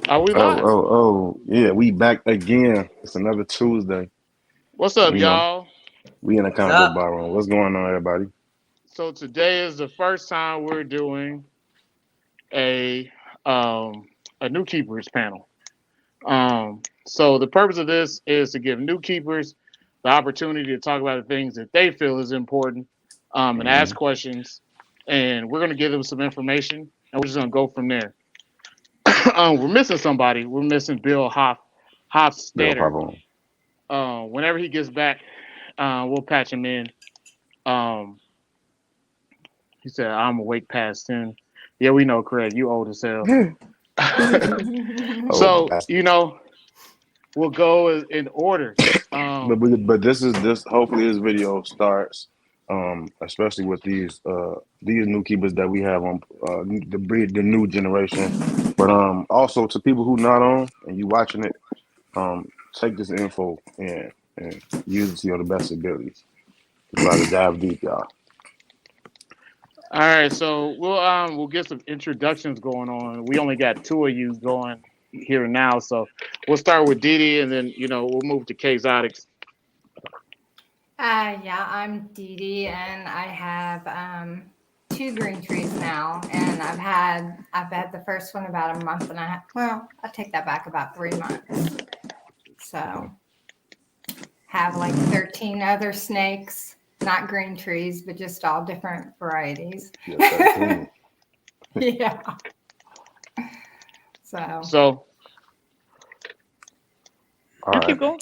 Are we Oh, live? oh, oh, yeah, we back again. It's another Tuesday. What's up, You know, y'all? we in the What's Convo up? bar room. What's going on, everybody? So today is the first time we're doing a um, a new keepers panel. So the purpose of this is to give new keepers the opportunity to talk about the things that they feel is important, and Mm-hmm. ask questions. And we're going to give them some information, and we're just going to go from there. We're missing somebody. We're missing Bill Bill Hofstadter. Pavone. Whenever he gets back, we'll patch him in. Um, He said, I'm awake past 10. Yeah, we know, Craig. You old as hell. Oh, So, bastard. we'll go in order. But Um, but this. Hopefully, this video starts. Especially with these new keepers that we have on the new generation. But also to people who not on and you watching it, take this info and use it to your best abilities. We're about to dive deep, y'all. all right, so we'll get some introductions going on. We only got two of you going here now, so we'll start with Didi, and then we'll move to K Exotics. Yeah, I'm Dee Dee, and I have two green trees now, and I've had the first one about a month and a half. Well, I take that back, about 3 months. So have like 13 other snakes, not green trees, but just all different varieties. Yeah, 13. Yeah. So So All you right. keep going.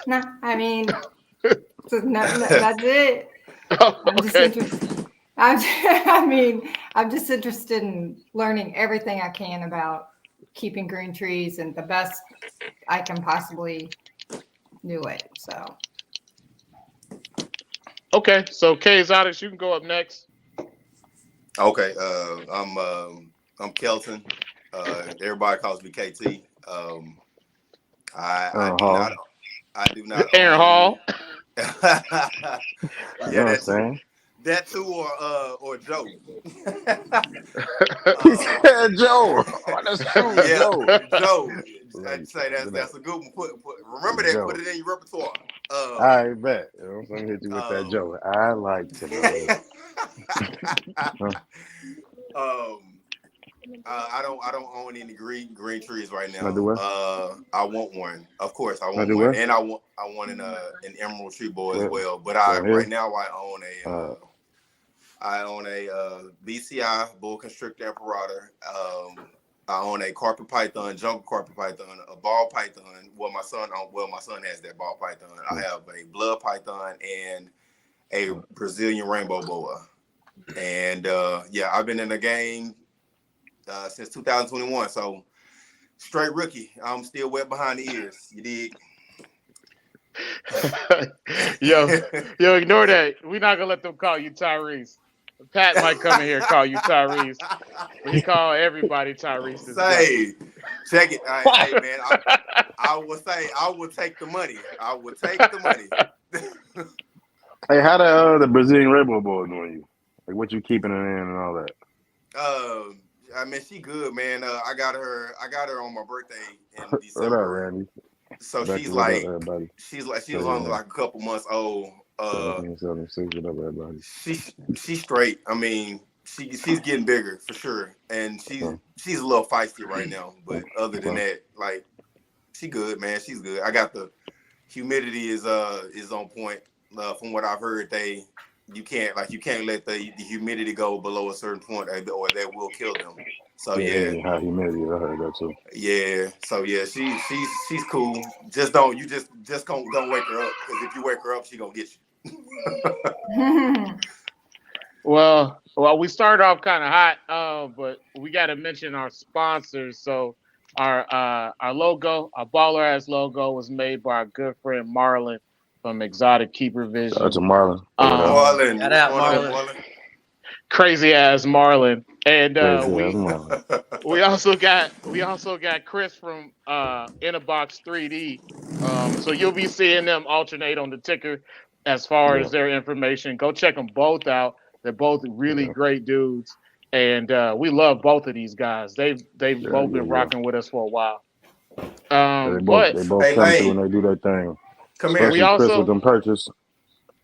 no, I mean, that's it. I'm just Okay. interested. I mean, I'm just interested in learning everything I can about keeping green trees and the best I can possibly do it. So, Okay. So K Exotics, you can go up next. Okay, I'm Kelton. Everybody calls me KT. I do Hall. not I do not Aaron own. Hall. You know Yeah, what I'm that too. saying? That too, or Joe. He um, said Joe. Oh, that's true, yeah, Joe. Joe. Love I'd you, say Good that's night. a good one. Remember that. Put Joe. it in your repertoire. I bet. You know, I'm hit you with that Um, Joe. I like to know. Huh? um, I don't own any green trees right I do now. what? I want one. Of course, I I want do one, what? and I want an emerald tree boy as Where? well. But Well, right here. now Uh, I own a BCI bull constrictor apparatus. I own a carpet python, jungle carpet python, a ball python. My son has that ball python. I have a blood python and a Brazilian rainbow boa. And yeah, I've been in the game since 2021. So straight rookie. I'm still wet behind the ears. You dig? yo, ignore that. We're not gonna let them call you Tyrese. Pat might come in here and call you Tyrese, but he called everybody Tyrese this night. Say, check it. Hey man, I will say I will take the money. I will take the money. hey, how the Brazilian Rainbow Boy doing you? Like, what you keeping it in and all that? I mean, she good, man. I got her. I got her on my birthday in What up, December. Randy? So Becky, what up, everybody? she So, was only like a couple months old. 1776, what up, everybody? She's straight. I mean, she's getting bigger for sure, and Huh, she's a little feisty right now. huh, But other than huh. that, like she good, man. She's good. I got the humidity is on point. From what I've heard, you can't let the humidity go below a certain point, or that will kill them. So Yeah, they yeah, ain't high humidity. I heard that too. yeah. So yeah, she's cool. Just don't don't wake her up, because if you wake her up, she gonna get you. Well, we started off kind of hot, but we got to mention our sponsors. So our logo, our baller ass logo, was made by our good friend Marlon from Exotic Keeper Shout out Vision. to Marlon over there. Um, Marlon, What's the, going the on, crazy Marlon? ass Marlon, and Crazy ass Marlon. we also got Chris from Innerbox 3D. So you'll be seeing them alternate on the ticker as far Yeah, as their information. Go check them both out. They're both really yeah. great dudes. and we love both of these guys. They've Yeah, both yeah, been yeah. rocking with us for a while. Yeah, But they both Hey, come through and Lane, they do their thing. come we here. Especially Chris with also them purchase.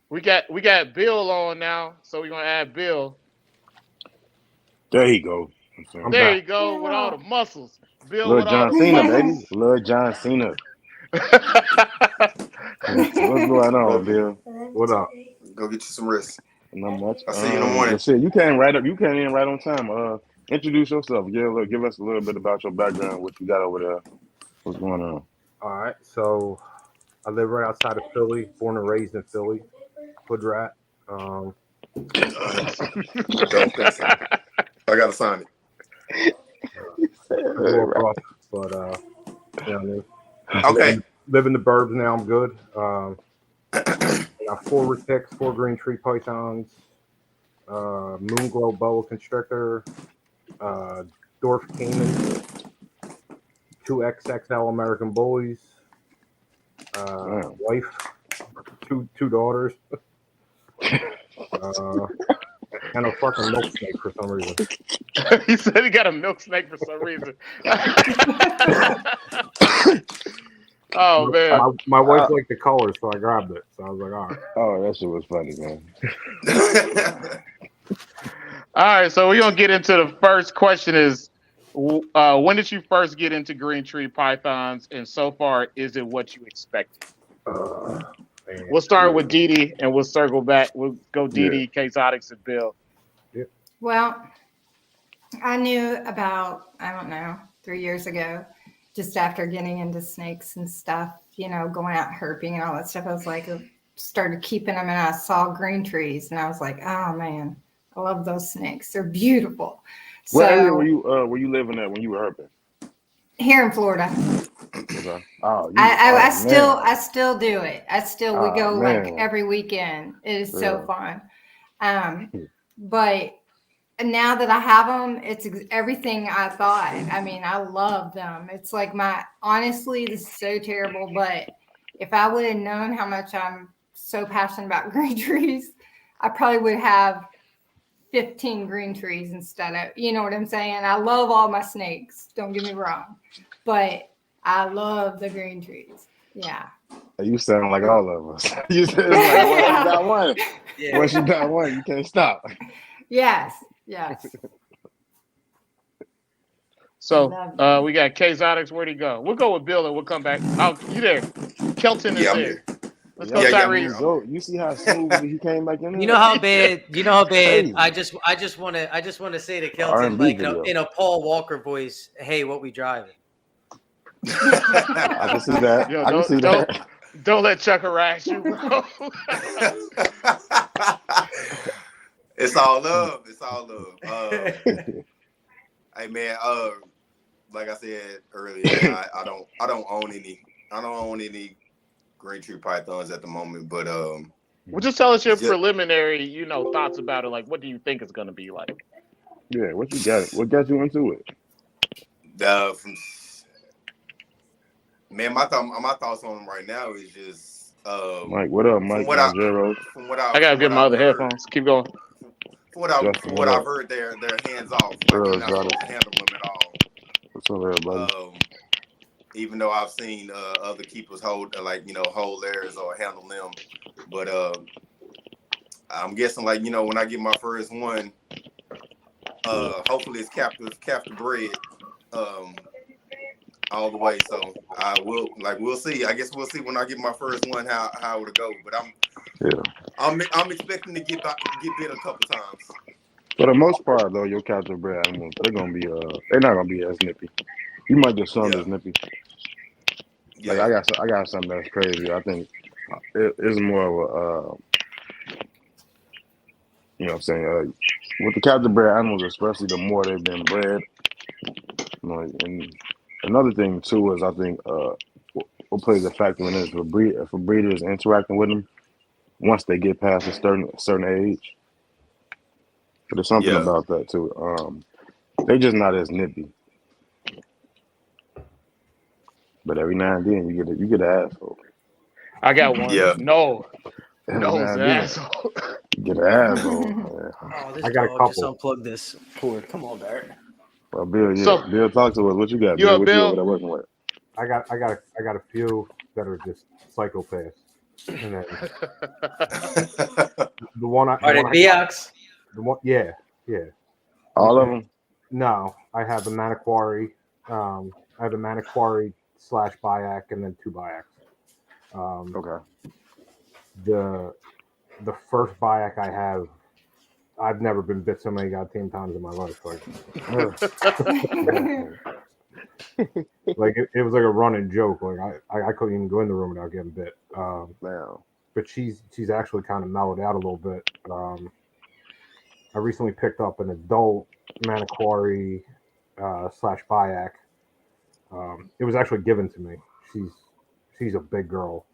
we got Bill on now, so we're gonna add Bill. There you go. I'm I'm saying. There back. you go with all the muscles. Bill Little with all John the Cena, baby. muscles. Little John Cena. What's going on, Go, Bill? What up? go get you some rest. Not much. I'll see you in the morning. Well, shit, you came right up. You came in right on time. Introduce yourself. Give us a little bit about your background, what you got over there. What's going on? All right. So I live right outside of Philly, born and raised in Philly, hood rat. Um, Don't piss on me. I gotta sign I grew up rough, but you know, what I mean? it. Okay. Live in the burbs now. I'm good. I got 4 reticks, 4 green tree pythons, moon glow boa constrictor, dwarf caiman, 2 XXL American bullies, Damn. wife, two daughters, and a fucking milk snake for some reason. He said he got a milk snake for some reason. Oh man. My wife liked the color, so I grabbed it. So I was like, all right. Oh, that shit was funny, man. All right, so we're gonna get into the first question is when did you first get into green tree pythons, and so far is it what you expected? Man. We'll start with Dee Dee and we'll circle back. We'll go Dee Yeah. Dee, K-Exotics, and Bill. Well, I knew about, I don't know, 3 years ago, just after getting into snakes and stuff, going out herping and all that stuff. I was like, started keeping them, and I saw green trees, and I was like, oh man, I love those snakes. They're beautiful. What area So were you living at when you were herping? here in Florida, Okay. Oh, I man. still do it. We Oh, go like man. every weekend. It is so Yeah. fun. But now that I have them, it's everything I thought. I mean, I love them. It's like honestly, this is so terrible, but if I would have known how much I'm so passionate about green trees, I probably would have 15 green trees instead of, you know what I'm saying? I love all my snakes. Don't get me wrong, but I love the green trees. Yeah. You sound like all of us. You said it's like once you got one. Yeah. Once you got one, you can't stop. Yes. So we got K-Exotics. Where'd he go? We'll go with Bill and we'll come back. Oh, you there? Kelton is Yeah, I'm there. here. Let's go, Yeah, I'm Tyrese. here. Go. You see how smoothly he came back in there? You know how bad. Crazy. I just want to say to Kelton, R&B like video. in a Paul Walker voice, "Hey, what we driving?" I can see that. Yo, I can see that. Don't let Chuck harass you, bro. It's all love. It's all love. Hey man, like I said earlier, I don't own any green tree pythons at the moment, but Well, just tell us your preliminary, thoughts about it. Like, what do you think it's gonna be like? Yeah, what you got? What got you into it? Man, my thoughts on them right now is just Mike, what up, Mike? From what I gotta get my other headphones. Keep going. From what I've heard, they're hands off. Like you're not supposed to handle them at all. What's up, everybody? Even though I've seen other keepers hold theirs or handle them, but I'm guessing when I get my first one, hopefully it's captive bred all the way. So we'll see. I guess we'll see when I get my first one how it'll go. But I'm expecting to get bit a couple times. For the most part, though, your captive bred animals, they're not gonna be as nippy. You might get some that's nippy. Yeah. Like I got something that's crazy. I think it's more of a you know what I'm saying, with the captive bred animals, especially the more they've been bred. And another thing too is I think what plays a factor in this for breeders interacting with them once they get past a certain age. But there's something about that too. They just not as nippy. But every now and then you get an asshole. I got one. Yeah. No. Nose Man, asshole. get an asshole. Man. Oh, this I got a dog just couple. unplugged this cord. Come on, Barrett. Well, Bill, yeah. So Bill, talk to us. What you got, you Bill? up, What you over there Bill? working with? I got a few that are just psychopaths, and then the one I Are they Beox? the one yeah. All of them? No, I have a Maniquari. I have a Maniquari / Biac, and then 2 Biacs. Okay. The first Biac I have, I've never been bit so many goddamn times in my life. Like it was like a running joke. Like I couldn't even go in the room without getting bit. Damn. But she's actually kind of mellowed out a little bit. I recently picked up an adult Maniquari / Biac. It was actually given to me. She's a big girl.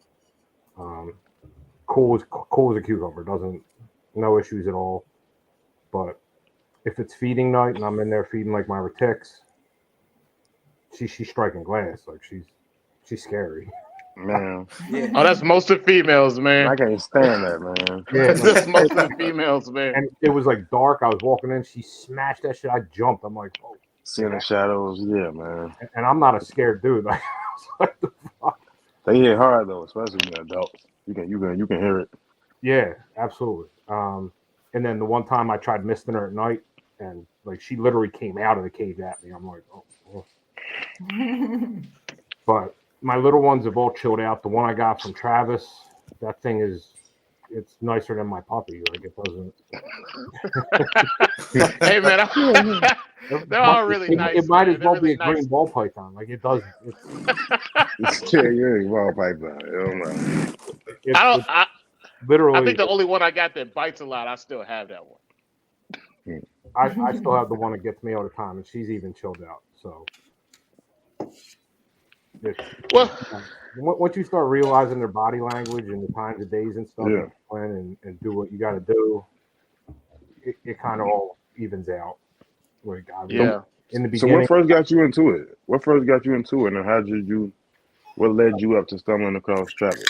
Cool as a cucumber. No issues at all. But if it's feeding night and I'm in there feeding like my retics, she's striking glass. Like she's scary. Man. Yeah. Oh, that's most of females, I man. can't stand that, man. Yeah, That's most of the females, man. and it was like dark. I was walking in. She smashed that shit. I jumped. I'm like, oh. Seeing the shadows, yeah, man. And I'm not a scared dude. Like, what the fuck? They hit hard though, especially when you're adults. You can hear it. Yeah, absolutely. And then the one time I tried misting her at night, and like she literally came out of the cage at me. I'm like, oh. But my little ones have all chilled out. The one I got from Travis, that thing it's nicer than my puppy. Like it doesn't. Hey, man, they're all really nice. It might man. as well They're be really a green nice. ball python. Like it does. Yeah, you ain't ball python. I don't know. I Literally. think the only one I got that bites a lot, I still have that one. I still have the one that gets me all the time, and she's even chilled out. So, Well, once you start realizing their body language and the times of days and stuff, Yeah. and do what you got to do, it kind of all evens out. Like yeah. in the So beginning, what first got you into it? And how did you? What led you up to stumbling across Travis?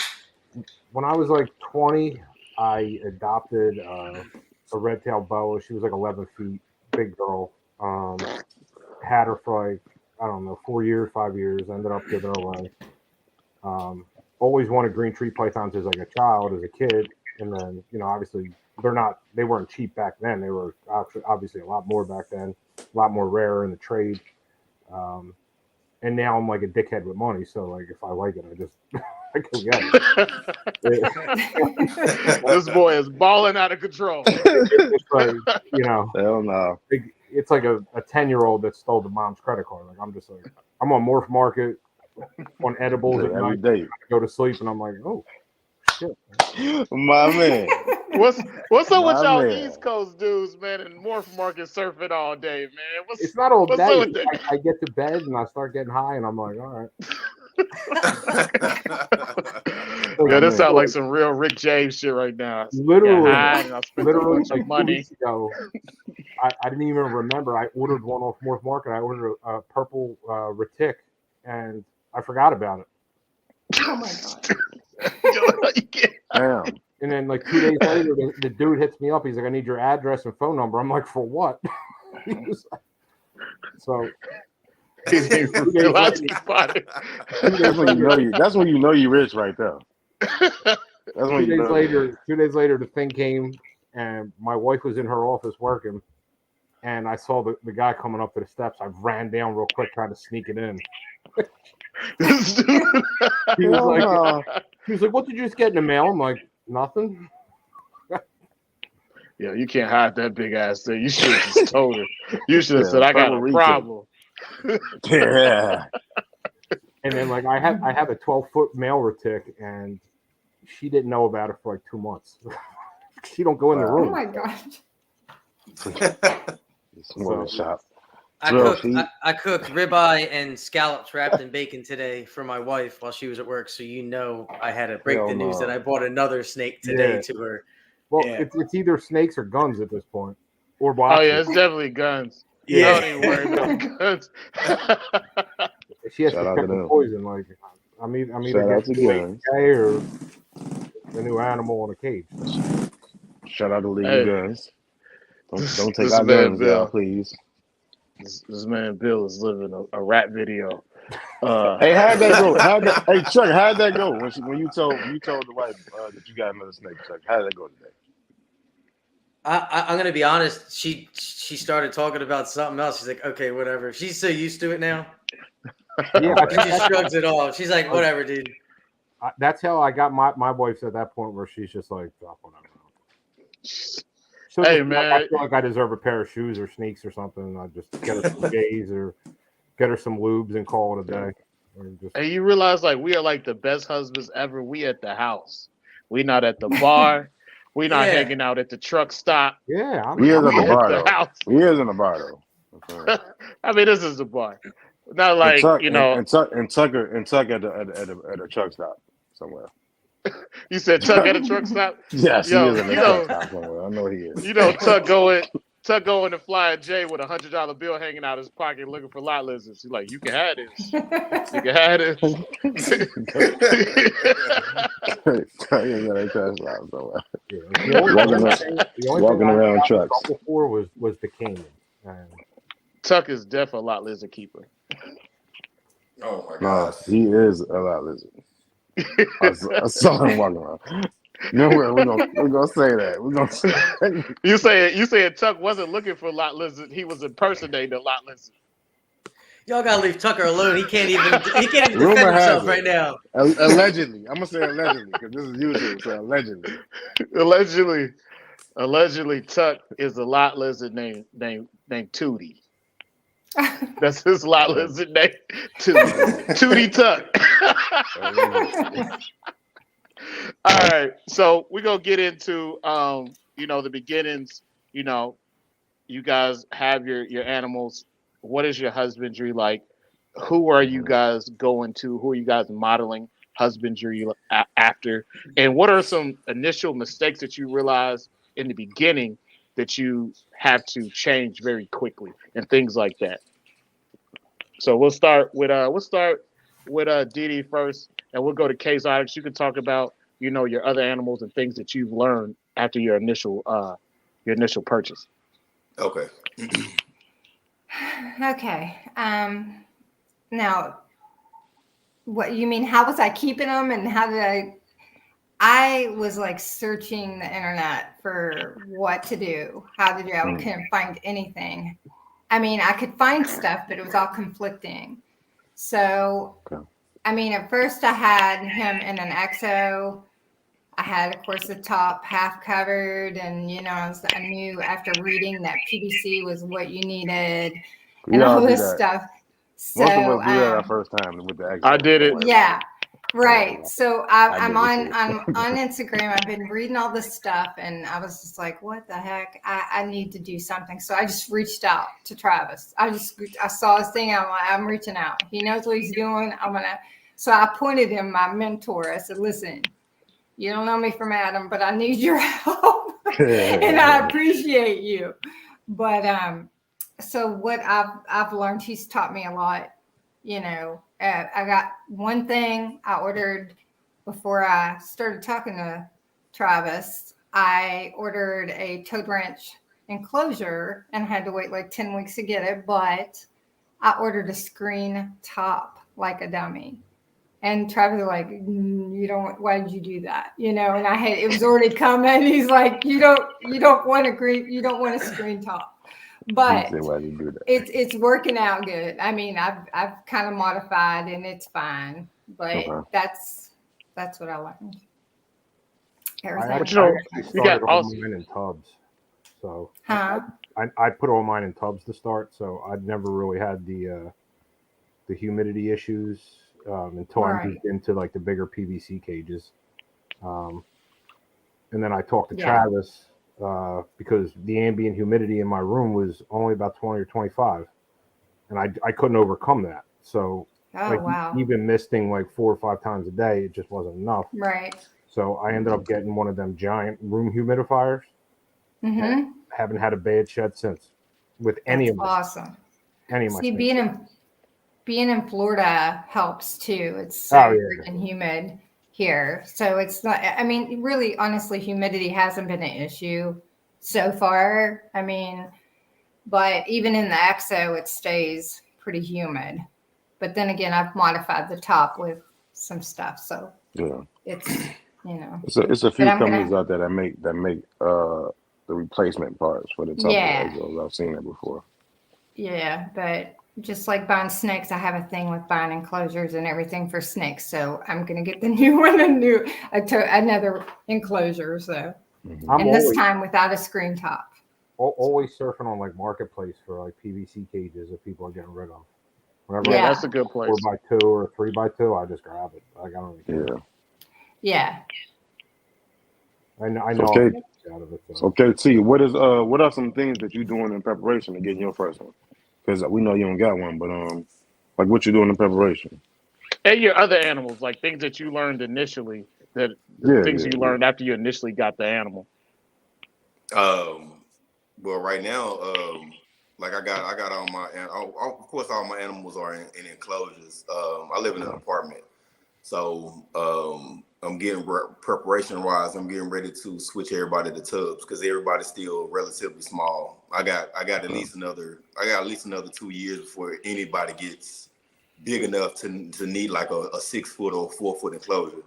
when I was like 20, I adopted a red-tailed boa. She was like 11 feet, big girl. Had her for like, I don't know, 4 years, 5 years. Ended up giving her away. Always wanted green tree pythons as like a child, as a kid, and then obviously they weren't cheap back then. They were obviously a lot more back then, a lot more rare in the trade. And now I'm like a dickhead with money, so like if I like it, I just I go get it. This boy is balling out of control. It's like Hell no. it's like a 10-year-old that stole the mom's credit card. Like I'm just like I'm on Morph Market on edibles at Every night. day. I go to sleep and I'm like, oh shit. My man. What's up with My y'all man. East Coast dudes, man, and Morph Market surfing all day, man? It's not all what's day. up with that? I get to bed and I start getting high and I'm like, all right. Yeah, this sounds like some real Rick James shit right now. Literally, I spent a bunch like of 2 money. weeks ago, I didn't even remember. I ordered one off Morph Market. I ordered a purple retic, and I forgot about it. Oh my god. Damn. And then like 2 days later, the dude hits me up. He's like, I need your address and phone number. I'm like, for what? So He didn't realize he bought it. That's when you know you're rich right there. That's when 2 you days know. later, 2 days later, the thing came, and my wife was in her office working, and I saw the guy coming up to the steps. I ran down real quick, trying to sneak it in. This dude. He was like, "What did you just get in the mail?" I'm like, "Nothing." Yeah, you can't hide that big ass thing. You should have just told her. You should have said, "I got a purple problem." Yeah. And then like I have a 12-foot male retic, and she didn't know about it for like 2 months. She don't go in the Oh room. my gosh. It's more than shop. I cooked ribeye and scallops wrapped in bacon today for my wife while she was at work. So I had to break Hell the news no. that I bought another snake today Yeah. to her. Well, Yeah. it's either snakes or guns at this point, or Oh boxes. yeah, it's definitely guns. Yeah. Don't even worry about guns. She has Shout to out pick to the them. poison. Like I'm either Shout out to getting guns. gay or the new animal in a cage. Shout out to Legal Hey, Guns. Don't take this our man guns, y'all, Bill. please. This man Bill is living a rap video. Uh, Hey, how'd that go? Hey Chuck, how'd that go when you told the wife that you got another snake, Chuck? How did that go today? I'm gonna be honest. She started talking about something else. She's like, okay, whatever. She's so used to it now. Yeah, I She think just shrugs it off. She's like, whatever, dude. that's how I got my wife's at that point where she's just like, oh, whatever. So hey just, man, I feel like I deserve a pair of shoes or sneaks or something. I just get her some J's or get her some lubes and call it a day. Or just, and you realize like we are like the best husbands ever. We at the house. We not at the bar. We not Yeah. hanging out at the truck stop. yeah, He is I'm in the We at bar the though. house. He is in the bar though. Okay. I mean, this is the bar. Not And like Tuck you know. and Tucker at a truck stop somewhere. You said Tuck at a truck stop. Yes, he Yo, is in a truck stop somewhere. I know he is. Tuck going to Flying J with $100 bill hanging out his pocket looking for lot lizards. He's like, you can have this. You can have this. He is in a truck stop somewhere. yeah. The only Walking thing I around got in trucks. trouble for was the cane. And Tuck is definitely a lot lizard keeper. Oh my No, gosh. he is a lot lizard. I saw him walking around. Nowhere we're gonna say that. We're gonna say that. You saying Tuck wasn't looking for lot lizard. He was impersonating a lot lizard. Y'all gotta leave Tucker alone. He can't even defend Rumor has himself it. right now. Allegedly. I'm gonna say allegedly because this is YouTube, so allegedly. Allegedly, Tuck is a lot lizard named Tootie. That's his lot lizard name. Tootie Tuck. All right, so we're gonna get into the beginnings. You guys have your animals. What is your husbandry like? Who are you guys going to? Who are you guys modeling husbandry after? And what are some initial mistakes that you realize in the beginning that you have to change very quickly and things like that? So we'll start with Dee Dee first, and we'll go to Case Onyx. You can talk about your other animals and things that you've learned after your initial purchase. Okay. Okay. Now, what you mean? How was I keeping them, and how did I was like searching the internet for what to do, how to do. I couldn't find anything. I mean, I could find stuff, but it was all conflicting. So, I mean, at first I had him in an exo. I had, of course, the top half covered, and I knew after reading that PVC was what you needed, and all this stuff. So, most of us do that our first time with the exo. I did it. Yeah, right. So I'm on Instagram. I've been reading all this stuff, and I was just like, "What the heck? I need to do something." So I just reached out to Travis. I saw his thing. I'm reaching out. He knows what he's doing. So I pointed him my mentor. I said, "Listen. You don't know me from Adam, but I need your help, and I appreciate you." But so what I've learned, he's taught me a lot. I got one thing I ordered before I started talking to Travis. I ordered a toad ranch enclosure and had to wait like 10 weeks to get it, but I ordered a screen top like a dummy. And Travis was like, you don't, why did you do that? And it was already coming. He's like, you don't want a screen top, but it's working out good. I mean, I've kind of modified and it's fine, but that's what I learned. I actually started all mine in tubs. So I put all mine in tubs to start. So I'd never really had the humidity issues. Until I moved into like the bigger PVC cages. And then I talked to Travis because the ambient humidity in my room was only about 20 or 25. And I couldn't overcome that. So even misting like 4 or 5 times a day, it just wasn't enough. Right. So I ended up getting one of them giant room humidifiers. Mm-hmm. Haven't had a bad shed since with any of them. Awesome. Any of my being in Florida helps too. It's so freaking humid. here. So it's not, I mean, really, honestly, humidity hasn't been an issue so far. I mean, but even in the EXO, it stays pretty humid. But then again, I've modified the top with some stuff. So Yeah. it's, you know, It's a but few I'm going companies to, out there that make the replacement parts for the top of the yeah. exos. I've seen that before. Yeah, but just like buying snakes, I have a thing with buying enclosures and everything for snakes. So I'm gonna get the new one, another enclosure. So, Mm-hmm. I'm and this always time without a screen top. always surfing on like marketplace for like PVC cages that people are getting rid of. Whenever I Yeah, see that's Yeah, a good four place. by two or 3x2, I just grab it. Like I don't even care. Yeah. yeah. I know So I'll K, get use out of it. so So KT, what are some things that you're doing in preparation to getting your first one? Because we know you don't got one, but like what you doing in preparation? And your other animals, like things that you learned initially, that the Yeah, things yeah, you yeah. learned after you initially got the animal. Well, right now, like I got all my, and of course, all my animals are in enclosures. I live in an apartment, so I'm getting preparation wise. I'm getting ready to switch everybody to tubs because everybody's still relatively small. I got at Okay. least another 2 years before anybody gets big enough to need like a 6 foot or 4 foot enclosure.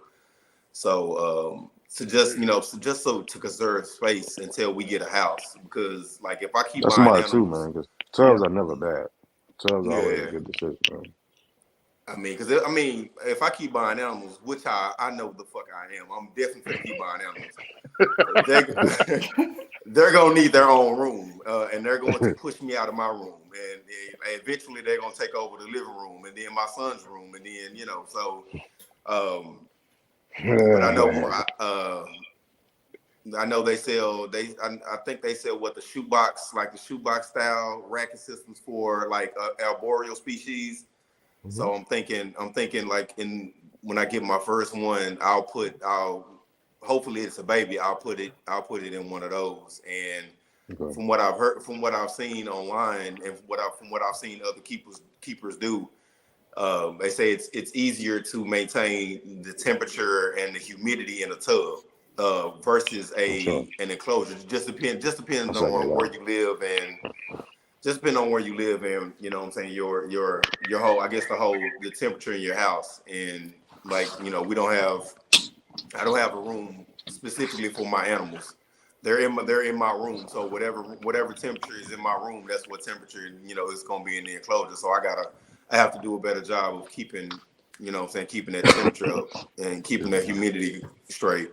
So just so to conserve space until we get a house, because like if I keep That's buying smart too, animals, man. Because Yeah. tubs are never bad. Tubs are always a yeah, good decision, man. I mean, if I keep buying animals, which I know the fuck I am, I'm definitely gonna keep buying animals. They they're gonna need their own room, and they're going to push me out of my room, and eventually they're gonna take over the living room, and then my son's room, and then so. Um, but I know they sell. I think they sell what the shoebox, like the shoebox style racking systems for like arboreal species. hmm So I'm thinking like when I get my first one, I'll hopefully it's a baby. I'll put it in one of those. And Okay. from what I've heard, from what I've seen online, and from what I've seen other keepers do, they say it's easier to maintain the temperature and the humidity in a tub versus For sure. an enclosure. Just I depends second on where that. you live and just depending on where you live and what I'm saying, your whole, I guess the temperature in your house. And like, I don't have a room specifically for my animals. They're in my room. So whatever temperature is in my room, that's what temperature, is gonna be in the enclosure. So I have to do a better job of keeping, keeping that temperature up and keeping that humidity straight.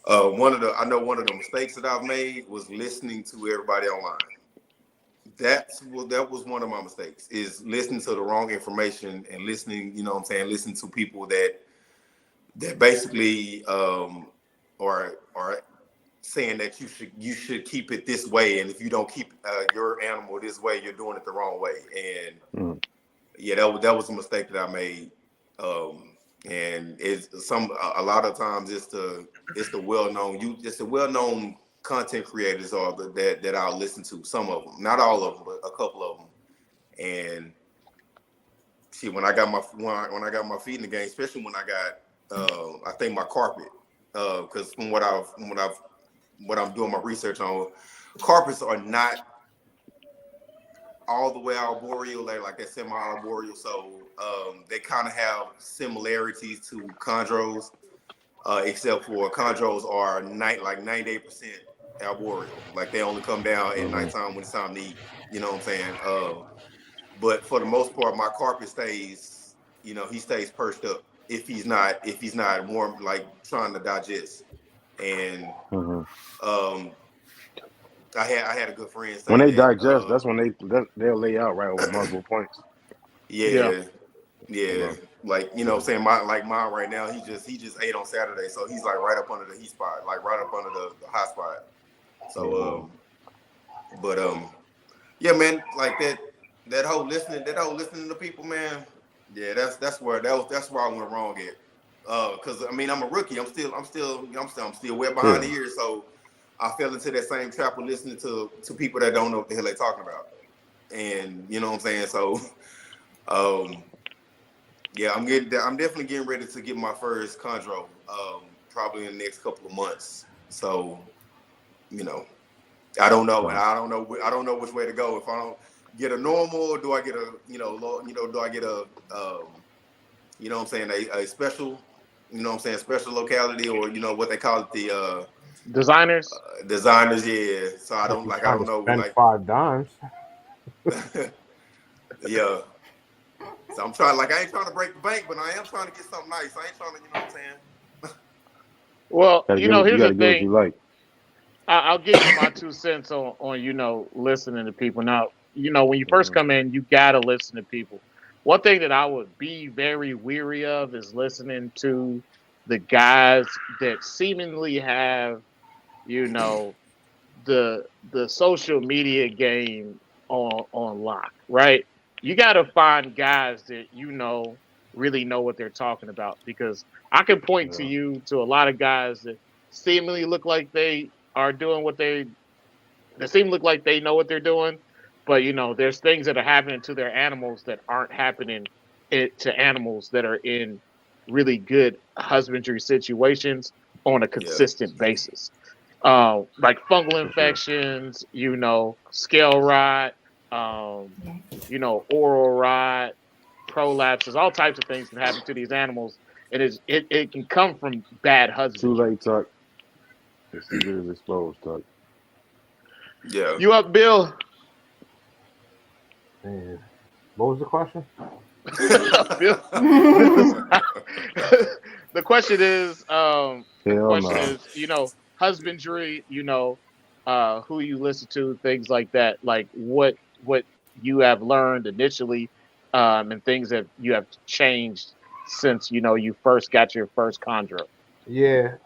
One of the mistakes that I've made was listening to everybody online. That was one of my mistakes, is listening to the wrong information and listening, listening to people that basically are saying that you should keep it this way, and if you don't keep your animal this way, you're doing it the wrong way. And Mm. yeah, that was a mistake that I made. And a lot of times it's the well known content creators that I'll listen to. Some of them, not all of them, but a couple of them. And see, when I got my feet in the game, especially when I got I think my carpet, because from what I'm doing my research on, carpets are not all the way arboreal, like they're semi-arboreal. So they kind of have similarities to chondros, except for chondros are 98% arboreal. Like they only come down at Mm-hmm. nighttime when it's time to eat. You know what I'm saying? But for the most part, my carpet stays. He stays perched up if he's not warm, like trying to digest. And Mm-hmm. um, I had a good friend When say they that. digest, that's when they'll lay out right over multiple points. Yeah. Yeah, yeah. Okay. Like, what I'm saying, mine right now, he just ate on Saturday, so he's like right up under the heat spot, like right up under the hot spot. So Mm-hmm. but yeah, man, like that whole listening to people, man. Yeah, that's where I went wrong at. Cause I mean I'm a rookie. I'm still way behind Yeah. the ears, so I fell into that same trap of listening to people that don't know what the hell they're talking about. And you know what I'm saying? So um Yeah, I'm definitely getting ready to get my first Chondro. Probably in the next couple of months. So, you know, I don't know, and So, I don't know which way to go. If I don't get a normal, do I get a, do I get a, you know what I'm saying, a special, you know what I'm saying, special locality, or what they call it, the Designers. designers. Yeah. So I If don't you're like, I trying don't to know, spend like, 5 dimes, yeah. So I'm trying, like, I ain't trying to break the bank, but I am trying to get something nice. I ain't trying to, you know what I'm saying. Well, you here's got the to get what thing. you like. I'll give you my 2 cents on listening to people. Now, when you first Mhm. come in, you gotta listen to people. One thing that I would be very weary of is listening to the guys that seemingly have, you know, the social media game on lock, right? You gotta find guys that really know what they're talking about, because I can point to Yeah. you to a lot of guys that seemingly look like they are doing they seem look like they know what they're doing, but there's things that are happening to their animals that aren't happening to animals that are in really good husbandry situations on a Yeah. consistent basis. Like fungal For sure. infections, scale rot, Yeah. oral rot, prolapses, all types of things can happen to these animals, and it can come from bad Too husbandry. late, Tuck. The secret is exposed, Tuck. Yeah. You up, Bill? man. What was the question? Bill, this is the question is Hell no. husbandry, who you listen to, things like that, like what you have learned initially, and things that you have changed since you first got your first chondro. Yeah,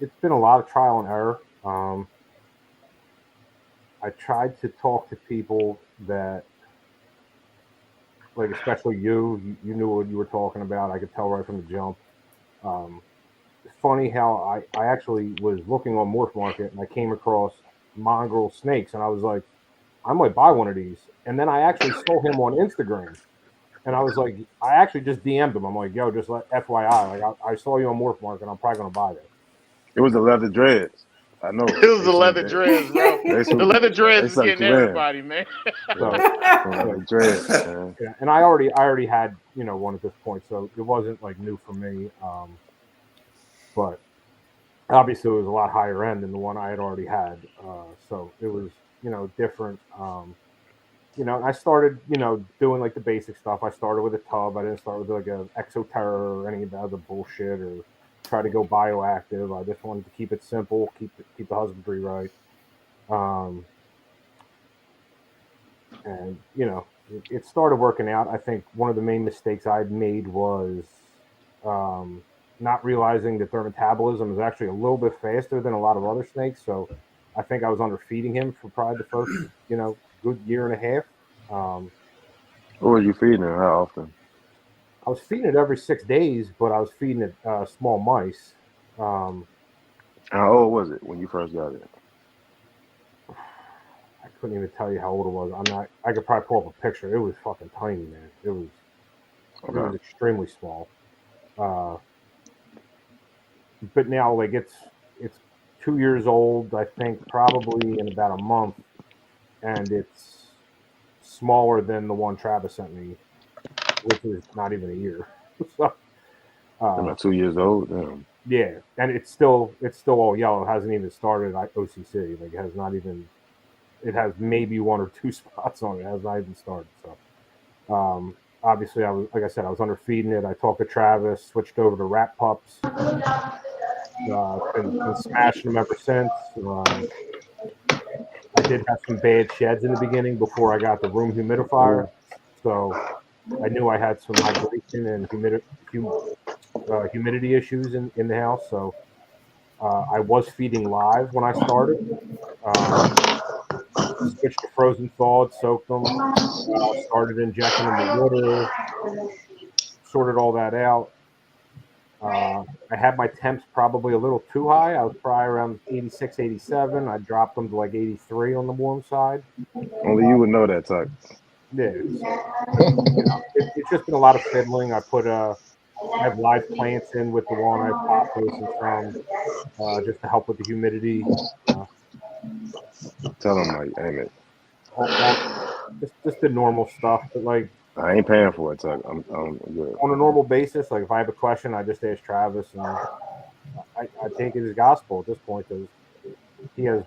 it's been a lot of trial and error. I tried to talk to people that, like, especially you knew what you were talking about. I could tell right from the jump. Um, it's funny how I actually was looking on Morph Market and I came across mongrel snakes and I was like, I might buy one of these. And then I actually saw him on Instagram and I was like, I actually just DM'd him. I'm like, yo, just let FYI, like I saw you on Morph Market. I'm probably gonna buy this. It was the leather dreads. I know. It was They the sent leather that. dreads, bro. They The sent. leather They dreads is sucked getting you in. everybody, man. Yeah. So From yeah, leather dreads, man. yeah. And I already had one at this point, so it wasn't like new for me. But obviously it was a lot higher end than the one I had already had. So it was different. I started doing like the basic stuff. I started with a tub. I didn't start with like a Exoterra or any of the other bullshit or try to go bioactive. I just wanted to keep it simple, keep the husbandry right. Um, and it started working out. I think one of the main mistakes I'd made was um, not realizing that their metabolism is actually a little bit faster than a lot of other snakes. So I think I was underfeeding him for probably the first good year and a half. What were you feeding her? How often? I was feeding it every 6 days, but I was feeding it small mice. Um, How old was it when you first got it? I couldn't even tell you how old it was. I'm not. I could probably pull up a picture. It was fucking tiny, man. It was Okay. extremely small. Uh, but now like it's 2 years old. I think probably in about a month, and it's smaller than the one Travis sent me, which is not even a year. So I'm uh, at 2 years old. Damn. yeah, and it's still all yellow. It hasn't even started at OCC. Like it has not even. It has maybe one or two spots on it. It has not even started. So obviously, I was like I said, I was underfeeding it. I talked to Travis, switched over to rat pups. Been smashing them ever since. I did have some bad sheds in the beginning before I got the room humidifier, so I knew I had some hydration and humidity issues in the house. So I was feeding live when I started. Um, Switched to frozen thawed, soaked them, started injecting them with water, sorted all that out. I had my temps probably a little too high. I was probably around 86, 87. I dropped them to like 83 on the warm side. Only you would know that, Tuck. Yeah, it's just been a lot of fiddling. I have live plants in with the one I have pothos and some just to help with the humidity. Uh, Tell them like, ain't it? all just the normal stuff. But like I ain't paying for it, Tuck. I'm good. on a normal basis, like if I have a question, I just ask Travis, and I take it as gospel at this point because he has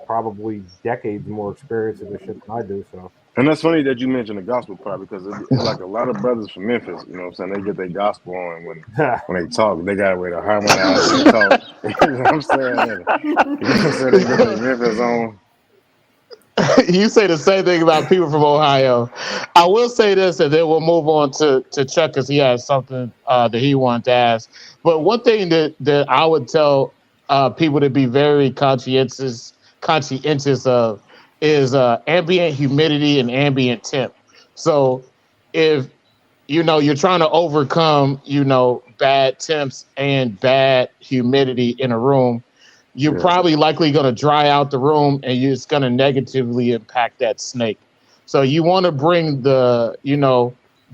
probably decades more experience with this shit than I do. So And that's funny that you mentioned the gospel part because it's like a lot of brothers from Memphis, you know what I'm saying? They get their gospel on when they talk. They got a way to harmonize and talk. You know what I'm saying? You know what I'm saying? They get their Memphis on. You say the same thing about people from Ohio. I will say this, and then we'll move on to Chuck because he has something that he wanted to ask. But one thing that I would tell people to be very conscientious of is ambient humidity and ambient temp. So if you're trying to overcome bad temps and bad humidity in a room, you're Yeah. probably likely going to dry out the room and it's going to negatively impact that snake. So you want to bring the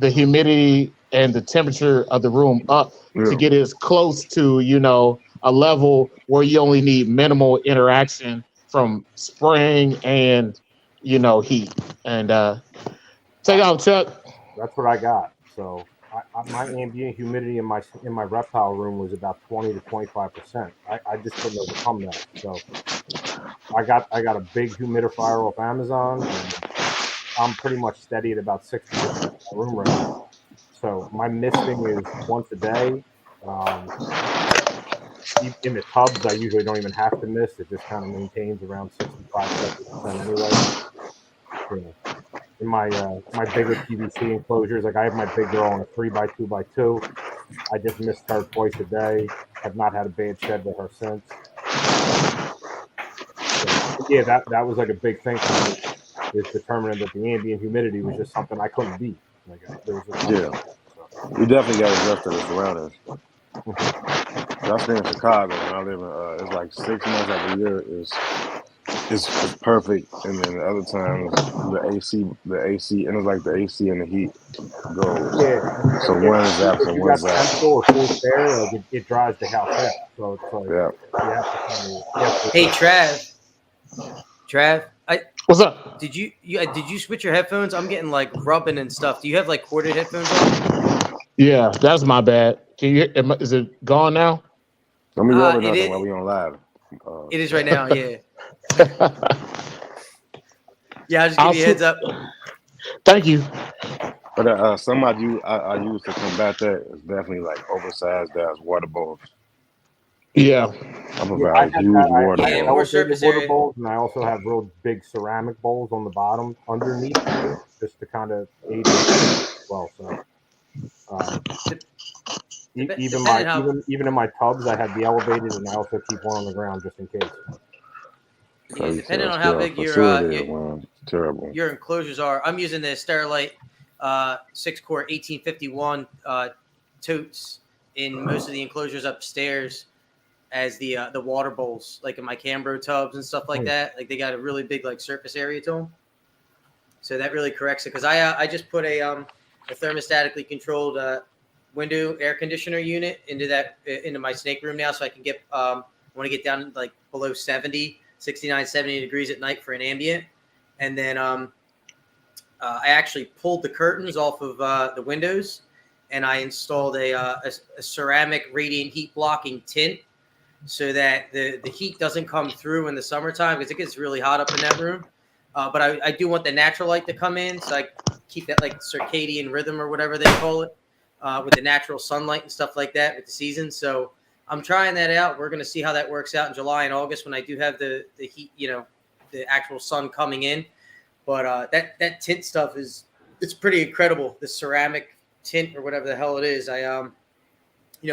humidity and the temperature of the room up to Yeah. get as close to a level where you only need minimal interaction from spraying and heat. And take off, Chuck. that's what I got. So my ambient humidity in my reptile room was about 20 to 25%. I just couldn't overcome that. So I got a big humidifier off Amazon, and I'm pretty much steady at about 60% in my room right now. So my misting is once a day. Um, in the tubs, I usually don't even have to mist. It just kind of maintains around 65, 70% anyway. You know, in my bigger PVC enclosures, like I have my big girl on a 3x2x2. I just mist her twice a day. Have not had a bad shed with her since. So, yeah, that was like a big thing for me, is determining that the ambient humidity was just something I couldn't beat. Like there was just nothing. Yeah. We definitely got to adjust to the surroundings. I stay in Chicago and I live in it's like 6 months out of the year is perfect, and then the other times the AC and it's like the AC and the heat goes. Yeah, So one is if absent, you one's got absent. central or forced air, like it dries the house out. So it's like Yeah. you have to kind of you have to Hey, Trav, What's up? did you switch your headphones? I'm getting like rubbing and stuff. Do you have like corded headphones on? Yeah, that's my bad. Is it gone now? Don't be rubbing It nothing is. while we on live. It is right now. Yeah. Yeah. I'll just I'll give you a heads up. Thank you. But some I use to combat that is definitely like oversized as water bowls. Yeah. I I provide have huge that. I water have Yeah, bowls. more elevated surface water area. bowls, and I also have real big ceramic bowls on the bottom underneath, just to kind of aid as well. So even my Depending how. even in my tubs, I have the elevated, and I also keep one on the ground just in case. Yeah, So depending on how still big facility is man, terrible. your enclosures are. I'm using the Sterilite 6-quart 1851 totes in most of the enclosures upstairs as the water bowls, like in my Cambro tubs and stuff like that. Like they got a really big like surface area to them, so that really corrects it. Because I just put a thermostatically controlled window air conditioner unit into my snake room now, so I can get I want to get down like below 69, 70 degrees at night for an ambient. And then I actually pulled the curtains off of the windows, and I installed a ceramic radiant heat blocking tint so that the heat doesn't come through in the summertime, because it gets really hot up in that room. But I do want the natural light to come in, so I keep that like circadian rhythm or whatever they call it, with the natural sunlight and stuff like that with the season. So I'm trying that out. We're going to see how that works out in July and August when I do have the heat, the actual sun coming in. But that tint stuff it's pretty incredible. The ceramic tint or whatever the hell it is. I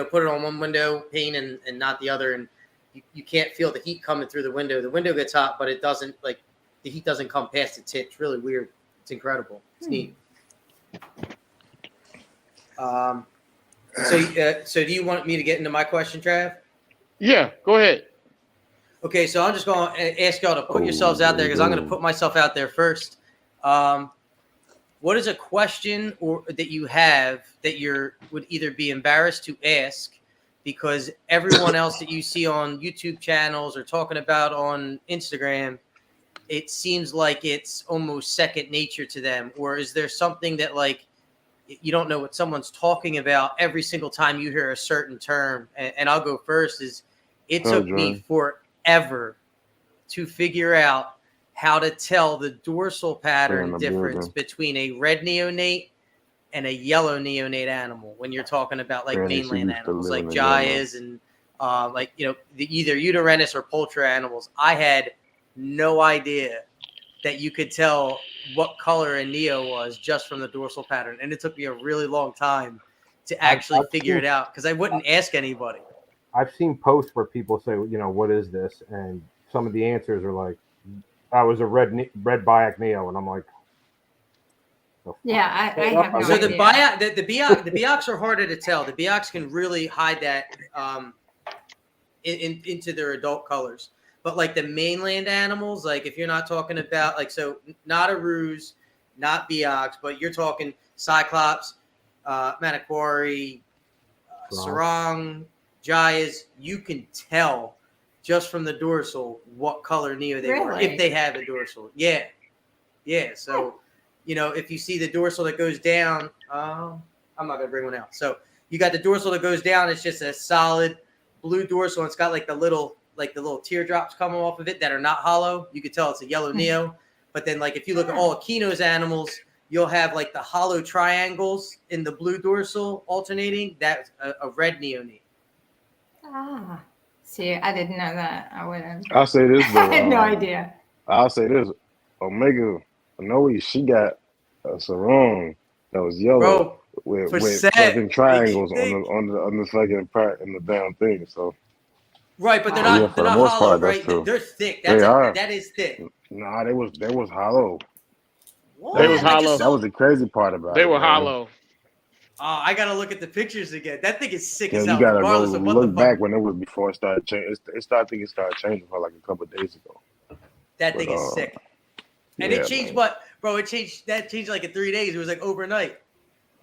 put it on one window pane and not the other, and you can't feel the heat coming through the window. The window gets hot, but it doesn't, like the heat doesn't come past the tint. It's really weird. It's incredible. It's neat. So do you want me to get into my question, Trav? Yeah, go ahead. Okay, so I'm just going to ask y'all to put yourselves out there, because I'm going to put myself out there first. what is a question or that you have that would either be embarrassed to ask because everyone else that you see on YouTube channels or talking about on Instagram, it seems like it's almost second nature to them? Or is there something that like you don't know what someone's talking about every single time you hear a certain term? And I'll go first. It took me forever to figure out how to tell the dorsal pattern difference between a red neonate and a yellow neonate animal when you're talking about like mainland animals like Jayas and like, you know, either Uterenus or poultry animals. I had no idea that you could tell what color a neo was just from the dorsal pattern. And it took me a really long time to actually figure it out because I wouldn't ask anybody. I've seen posts where people say, you know, what is this? And some of the answers are like, I was a red Biac Neo, and I'm like, yeah, I have no So idea. the Biacs are harder to tell. The Biacs can really hide that into their adult colors. But like the mainland animals, like if you're not talking about like, so not a ruse, not Biacs, but you're talking Cyclops, Manaquari, Sarong, Jayas, you can tell just from the dorsal what color neo they were if they have a dorsal. Yeah. So, you know, if you see the dorsal that goes down, I'm not gonna bring one out. So you got the dorsal that goes down. It's just a solid blue dorsal. And it's got like the little teardrops coming off of it that are not hollow. You could tell it's a yellow neo. But then, like if you look at all Aquino's animals, you'll have like the hollow triangles in the blue dorsal alternating. That's a red neonate. See, I didn't know that. I wouldn't. I'll say this though. I had no idea. I'll say this. Omega Noe, she got a sarong that was yellow with fucking triangles on the fucking part in the damn thing. So right, but they're not hollow, right? They're thick. That is thick. Nah, they was hollow. What? They was hollow. That was the crazy part about it. They were hollow. Oh, I gotta look at the pictures again. That thing is sick as you hell. gotta Regardless go of what look back when it was before it started changing. It started changing for like a couple of days ago. That thing is sick. And it changed bro? It changed like in 3 days. It was like overnight.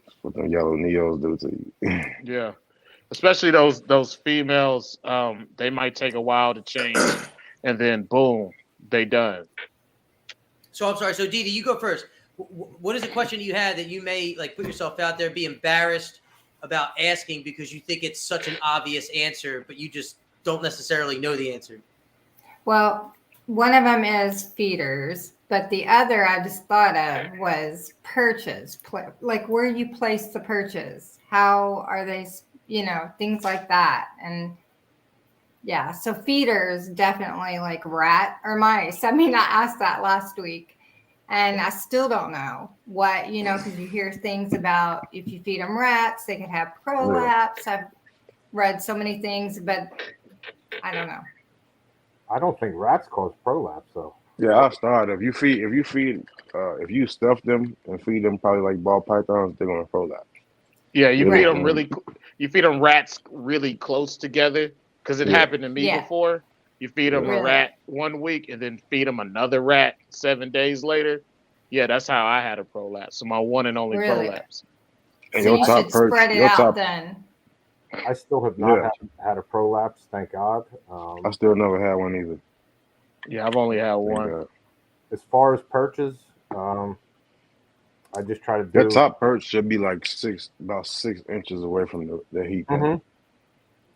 That's what them yellow neos do to you. Yeah, especially those females. They might take a while to change, and then boom, they done. So I'm sorry. So Didi, you go first. What is the question you had that you may like put yourself out there, be embarrassed about asking because you think it's such an obvious answer, but you just don't necessarily know the answer? Well, one of them is feeders, but the other I just thought of was perches, like where you place the perches. How are they, you know, things like that. And yeah, so feeders definitely like rat or mice. I mean, I asked that last week. And I still don't know what, you know, because you hear things about if you feed them rats, they could have prolapse. I've read so many things, but I don't know. I don't think rats cause prolapse, though. Yeah, I'll start. If you stuff them and feed them probably like ball pythons, they're gonna prolapse. Yeah, you feed them rats really close together because it happened to me before. You feed them a rat 1 week and then feed them another rat 7 days later. Yeah, that's how I had a prolapse. So my one and only prolapse. And so you should spread it out then. I still have not had a prolapse, thank God. I still never had one either. Yeah, I've only had one. As far as perches, I just try to do. Their top perch should be like about 6 inches away from the heat.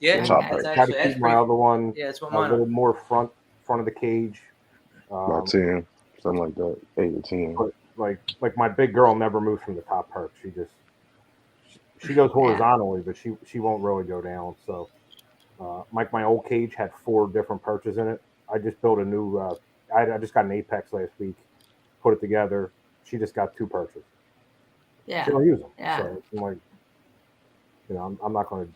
Yeah, the top perch. Try to keep my other one a little more front of the cage. About 10, something like that, 8 or 10. But like my big girl never moves from the top perch. She goes horizontally, but she won't really go down. So, my old cage had 4 different perches in it. I just built a new. I just got an Apex last week, put it together. She just got 2 perches. Yeah, she don't use them. Yeah. So I'm like, you know, I'm not going to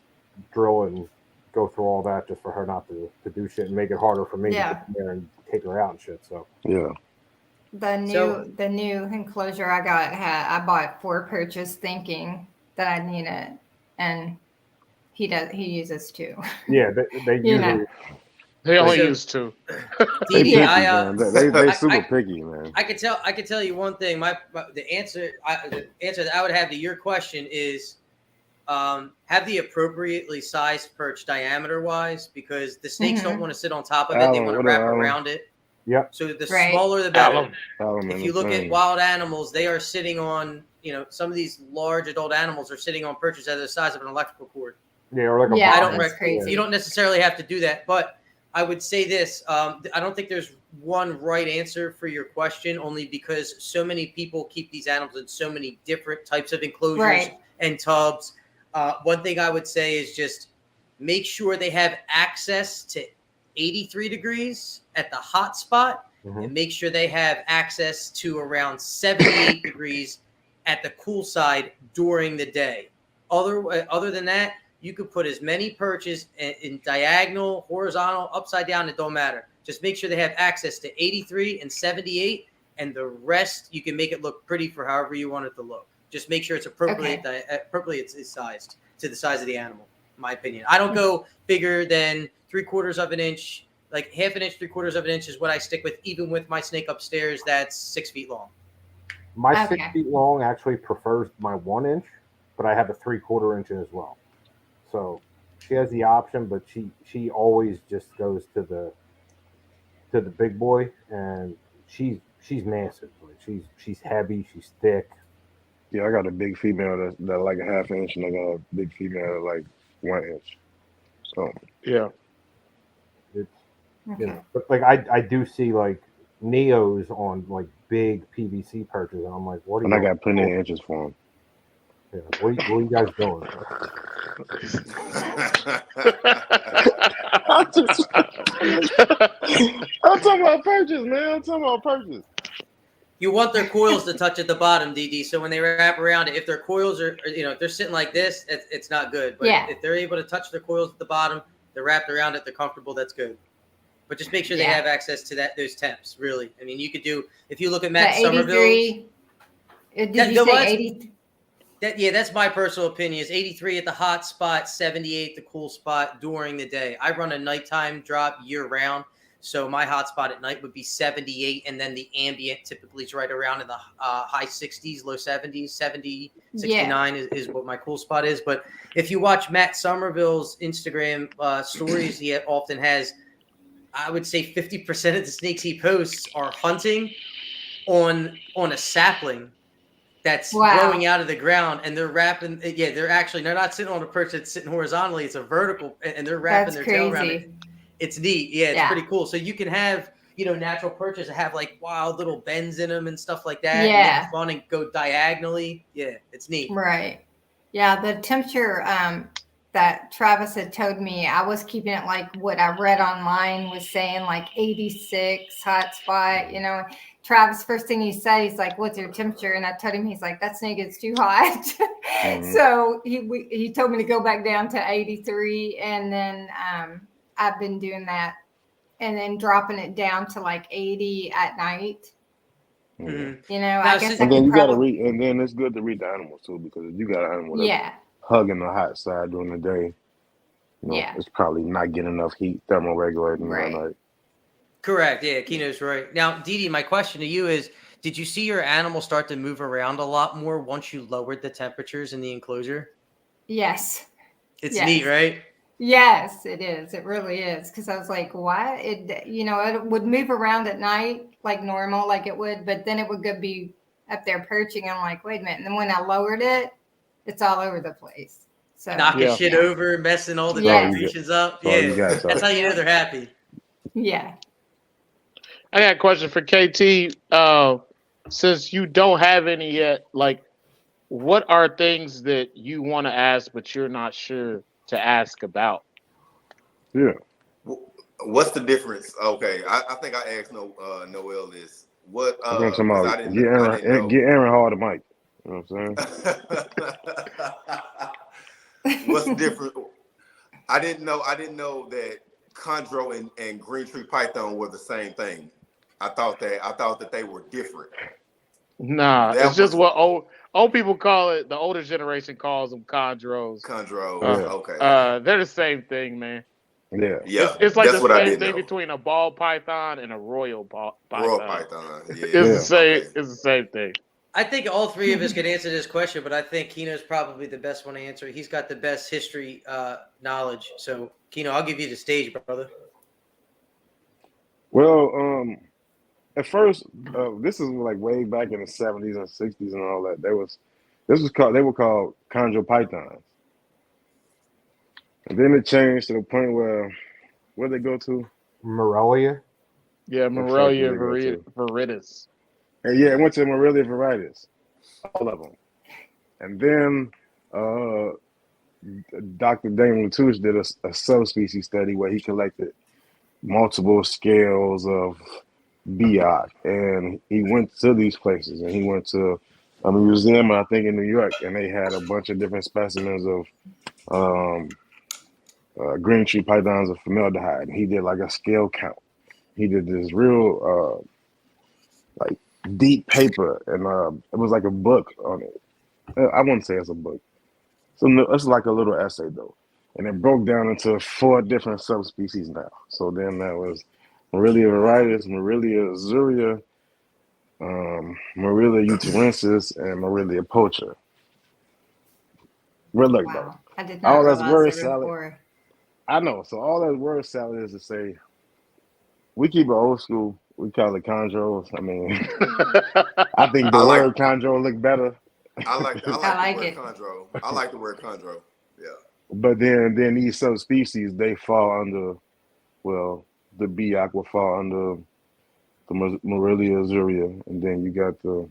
drill and go through all that just for her not to do shit and make it harder for me to get there and take her out and shit. So yeah. The new enclosure I got I bought 4 perches thinking that I need it, and he uses 2. Yeah, they usually They only So- use 2. They DD, picky, I, man. They I- super I- picky, man. I can tell you one thing. The answer that I would have to your question is have the appropriately sized perch diameter wise, because the snakes don't want to sit on top of it; they Alan, want to what wrap up, Alan? around it. Yep. So the Right. smaller the better. Alan, If man, you look at thing. wild animals, they are sitting on, some of these large adult animals are sitting on perches that are the size of an electrical cord. Yeah, or like a Yeah, I box. don't that's crazy. You don't necessarily have to do that, but I would say this: I don't think there's one right answer for your question, only because so many people keep these animals in so many different types of enclosures Right. and tubs. One thing I would say is just make sure they have access to 83 degrees at the hot spot, and make sure they have access to around 78 degrees at the cool side during the day. Other than that, you could put as many perches in diagonal, horizontal, upside down. It don't matter. Just make sure they have access to 83 and 78, and the rest you can make it look pretty for however you want it to look. Just make sure it's appropriately it's sized to the size of the animal. In my opinion, I don't go bigger than 3/4 of an inch. Like 1/2 an inch, 3/4 of an inch is what I stick with, even with my snake upstairs that's 6 feet long. My Okay. 6 feet long actually prefers my 1 inch, but I have a 3/4 inch as well. So she has the option, but she always just goes to the big boy, and she's massive. Like she's heavy, she's thick. Yeah, I got a big female that like a 1/2 inch, and I got a big female that like 1 inch. So Yeah. It's Okay. you know, but like I do see like Neos on like big PVC perches, and I'm like, what are and you? I got plenty of inches for them. Yeah, what are you guys doing? I'm talking about perches, man. I'm talking about perches. You want their coils to touch at the bottom, DD. So when they wrap around it, if their coils are, if they're sitting like this, it's not good. But Yeah. if they're able to touch their coils at the bottom, they're wrapped around it, they're comfortable, that's good. But just make sure they Yeah. have access to those temps, really. I mean, you could do, if you look at The Matt Somerville's, 83. Did That- you no, say what? 80? that's my personal opinion, is 83 at the hot spot, 78 the cool spot during the day. I run a nighttime drop year round. So my hot spot at night would be 78, and then the ambient typically is right around in the high 60s, low 70s, 70, 69 is what my cool spot is. But if you watch Matt Somerville's Instagram stories, he often has, I would say 50% of the snakes he posts are hunting on a sapling that's growing out of the ground, and they're wrapping. Yeah, they're not sitting on a perch that's sitting horizontally. It's a vertical, and they're wrapping That's their tail around crazy. it. It's neat. Yeah, it's Yeah. pretty cool. So you can have, natural perches that have like wild little bends in them and stuff like that. And Yeah. make it fun and go diagonally. Yeah, it's neat. Right. Yeah, the temperature that Travis had told me, I was keeping it like what I read online was saying, like 86 hot spot. Travis, first thing he said, he's like, "What's your temperature?" And I told him, he's like, "That snake is too hot." So he told me to go back down to 83, and then I've been doing that, and then dropping it down to like 80 at night. Mhm. I guess I And then could you gotta probably. and then it's good to read the animals too, because if you got an animal that's Yeah. hugging the hot side during the day, Yeah. it's probably not getting enough heat thermoregulating Right. at night. Correct. Yeah, Kino's right. Now, Didi, my question to you is, did you see your animal start to move around a lot more once you lowered the temperatures in the enclosure? Yes. It's Yes. neat, right? Yes, it is. It really is. Because I was like, what? It would move around at night like normal, like it would, but then it would be up there perching. I'm like, wait a minute. And then when I lowered it, it's all over the place. So Knocking shit over, messing all the Yes. decorations up. That's all you Yeah, got, that's how you know they're happy. yeah. I got a question for KT. Since you don't have any yet, like, what are things that you want to ask but you're not sure to ask about? Yeah. What's the difference? Okay, I think I asked Noel this. What? I'm talking 'cause about I didn't get know. Aaron Hall the mic. You know what I'm saying? What's different? I didn't know that Chondro and green tree python were the same thing. I thought that they were different. Nah, That it's just was- what old people call it. The older generation calls them chondros. Chondros. Yeah. Okay. They're the same thing, man. Yeah. Yeah, It's like that's the what I same did thing know. between a ball python and a royal Royal python. Python. It's Yeah. the Yeah. same. Okay. It's the same thing. I think all three of us could answer this question, but I think Keno's probably the best one to answer. He's got the best history knowledge. So, Keno, I'll give you the stage, brother. Well, at first, this is like way back in the 70s and 60s and all that. They were called Chondro pythons. And then it changed to the point where they go to? Morelia. Yeah, What track did Morelia they go to? viridis. And yeah, it went to Morelia varieties, all of them. And then Dr. Damon Latouche did a subspecies study where he collected multiple scales of Biak, and he went to these places, and he went to a museum, I think, in New York, and they had a bunch of different specimens of green tree pythons of formaldehyde. And he did like a scale count. He did this real like deep paper, and it was like a book on it. I wouldn't say it's a book. So it's like a little essay though, and it broke down into 4 different subspecies now. So then that was Morelia viridis, Morelia azurea, Morelia uterensis, and Morelia poacher. Well, look though, Wow. I did not all that's realize word there were salad. 4. I know. So all that word salad is to say we keep it old school. We call it chondros. I mean, I think the I like word chondro look better. I like the like word it. chondro. I like the word chondro. Yeah. But then these subspecies they fall under, well, the Biak will fall under the Morelia azurea, and then you got the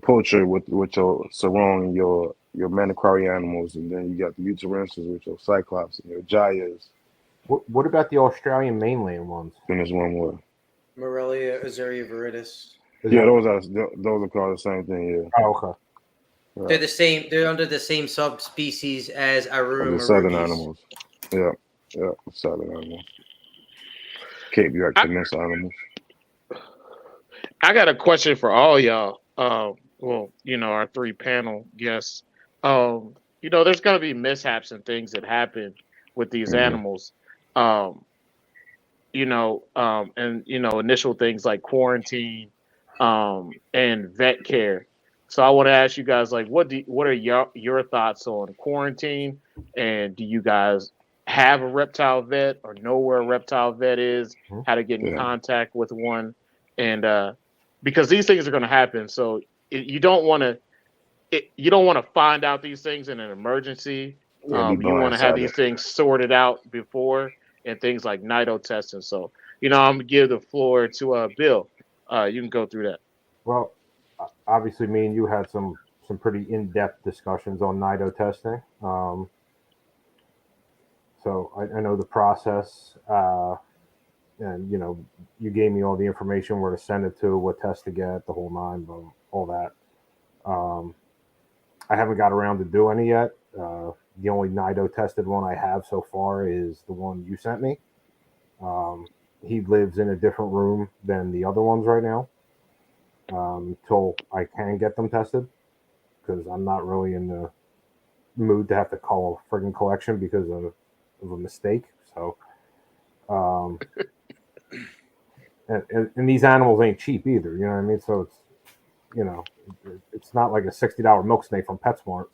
poacher with your sarong and your maniquari animals, and then you got the uterensis with your cyclops and your jayas. What about the Australian mainland ones? Then there's one more. Morelia azurea viridis. Is Yeah, that- those are called the same thing. Yeah, Oh, okay. They're the same. They're under the same subspecies as Aru the southern marugis. animals. Yeah, southern animals. Cape York Peninsula animals. I got a question for all y'all. Well, our 3 panel guests. There's gonna be mishaps and things that happen with these Mhm. animals. Um, and initial things like quarantine, and vet care. So I want to ask you guys, like, what are your thoughts on quarantine, and do you guys have a reptile vet or know where a reptile vet is, how to get in Yeah. contact with one, and because these things are going to happen, so you don't want to find out these things in an emergency. Yeah, be You want to have blindsided. these things sorted out before, and things like nido testing. So, I'm gonna give the floor to Bill. You can go through that. Well, obviously, me and you had some pretty in-depth discussions on nido testing. So I know the process, and you gave me all the information, where to send it to, what test to get, the whole 9, but all that. I haven't got around to do any yet. The only nido tested one I have so far is the one you sent me. He lives in a different room than the other ones right now, until I can get them tested, because I'm not really in the mood to have to call a friggin' collection because of a mistake. So, and these animals ain't cheap either. You know what I mean? So it's not like a $60 milk snake from PetSmart.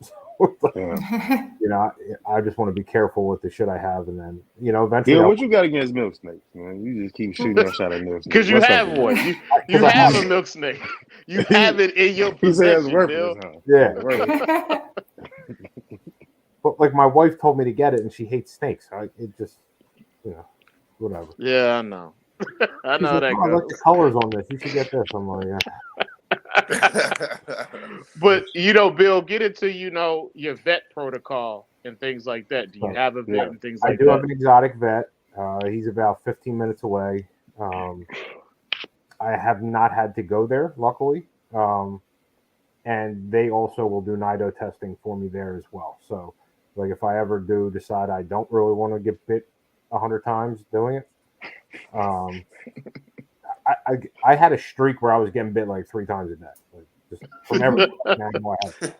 Yeah. I just want to be careful with the shit I have, and then eventually. Yeah, what you got against milk snakes, man? You just keep shooting your shot at milk snakes. Because you What's up have with one. that? You have a milk snake. You have it in your He says possession, worthless, Bill. huh? Yeah. Worthless. But like, my wife told me to get it, and she hates snakes. It just, whatever. Yeah, I know. I She's know like, that "Oh, I like the goes. colors on this. You should get this." I'm like, But Bill, get into your vet protocol and things like that. Do you So, have a vet yeah. and things I like do have that? an exotic vet. He's about 15 minutes away. I have not had to go there, luckily. And they also will do nido testing for me there as well. So, like, if I ever do decide I don't really want to get bit 100 times doing it, I had a streak where I was getting bit like 3 times a day, like, just from every animal I had.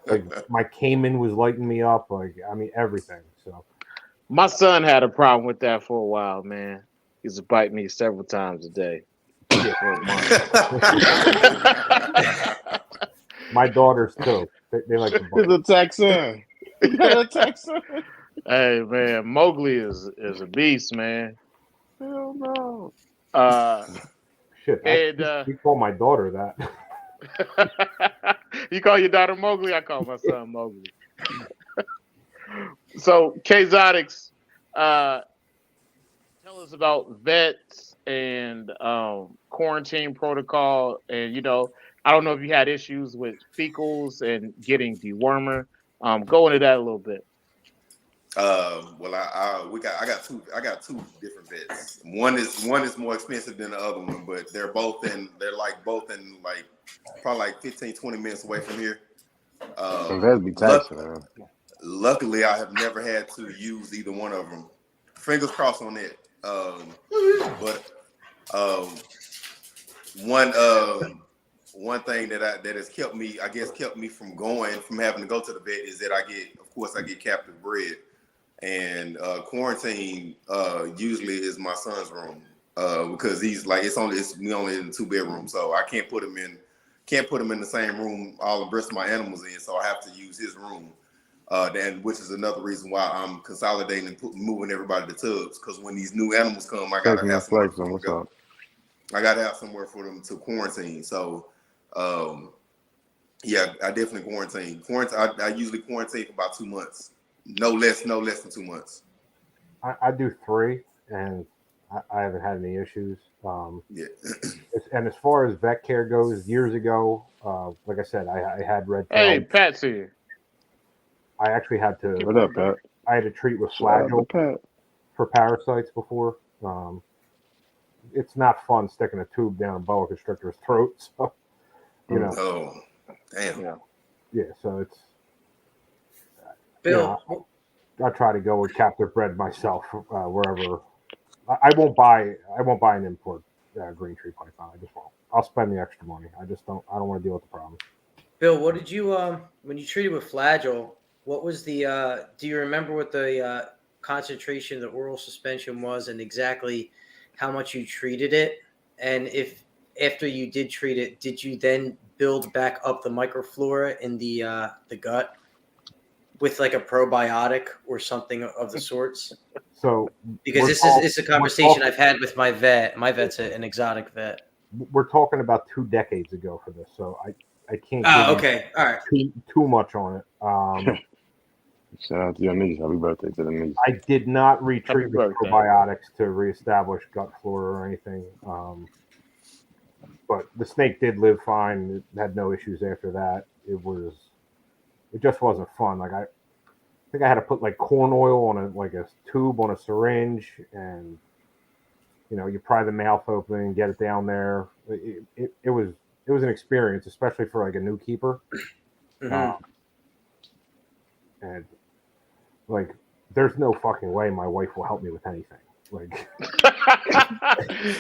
Like, my Cayman was lighting me up, like, I mean, everything. So, My son had a problem with that for a while, man. He used to bite me several times a day. Yeah, For a month. my daughters too. They like to He's bite. a Texan. You got a Texan? Hey man, Mowgli is a beast, man. Hell no. Uh, Shit, and we call my daughter that. you call your daughter Mowgli, I call my son Mowgli. So K Exotics, uh, tell us about vets and quarantine protocol. And I don't know if you had issues with fecals and getting dewormer. Go into that a little bit. Well, I got two different vets. One is more expensive than the other one, but they're both in probably like 15, 20 minutes away from here. And that'd be taxing, man. Luckily, I have never had to use either one of them. Fingers crossed on that. But one one thing that has kept me from having to go to the vet is that I get captive bred. And quarantine usually is my son's room because he's like it's me only in the 2-bedroom, so I can't put him in the same room all the rest of my animals in, so I have to use his room. Then which is another reason why I'm consolidating and moving everybody to tubs, because when these new animals come, I gotta have somewhere for them to go. I gotta have somewhere for them to quarantine. So yeah, I definitely quarantine. I usually quarantine for about 2 months. No less than 2 months. I do 3, and I haven't had any issues. Yeah. And as far as vet care goes, years ago, like I said, I had red tail. Hey, Pat's here. I actually had to. What up, Pat? I had to treat with Shout out to flagell Pat. for parasites before. It's not fun sticking a tube down a boa constrictor's throat. So, Oh, damn. Yeah. So it's. Bill, I try to go with captive bred myself wherever. I won't buy an import green tree python. I just won't. I'll spend the extra money. I don't want to deal with the problem. Bill, what did you when you treated with flagell? What was the? Do you remember what the concentration of the oral suspension was, and exactly how much you treated it? And if after you did treat it, did you then build back up the microflora in the gut with like a probiotic or something of the sorts? So because this is a conversation I've had with my vet. My vet's an exotic vet. We're talking about 2 decades ago for this, so I can't. Oh, okay, all right. Too much on it. Shout out to your niece. Happy birthday to the niece. I did not retreat with probiotics to reestablish gut flora or anything. But the snake did live fine. It had no issues after that. It just wasn't fun. Like I think I had to put like corn oil on a tube on a syringe, and you pry the mouth open and get it down there. It was an experience, especially for like a new keeper. Mm-hmm. And like, there's no fucking way my wife will help me with anything. Like,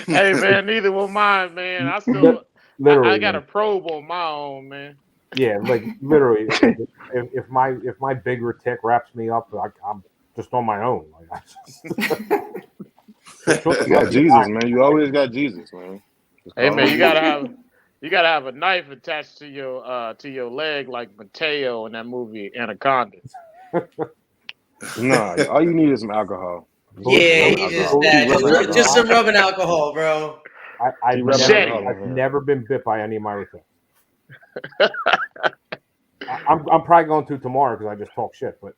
hey man, neither will mine, man. I still, literally, I got a probe on my own, man. Yeah, like literally, if my big retic wraps me up, I'm just on my own. You got Jesus, man. You always got Jesus, man. Hey man, you gotta have a knife attached to your leg like Mateo in that movie Anaconda. Nah, all you need is some alcohol. Yeah, just some rubbing alcohol, bro. I've never been bit by any of my retics. I'm probably going to tomorrow because I just talk shit. But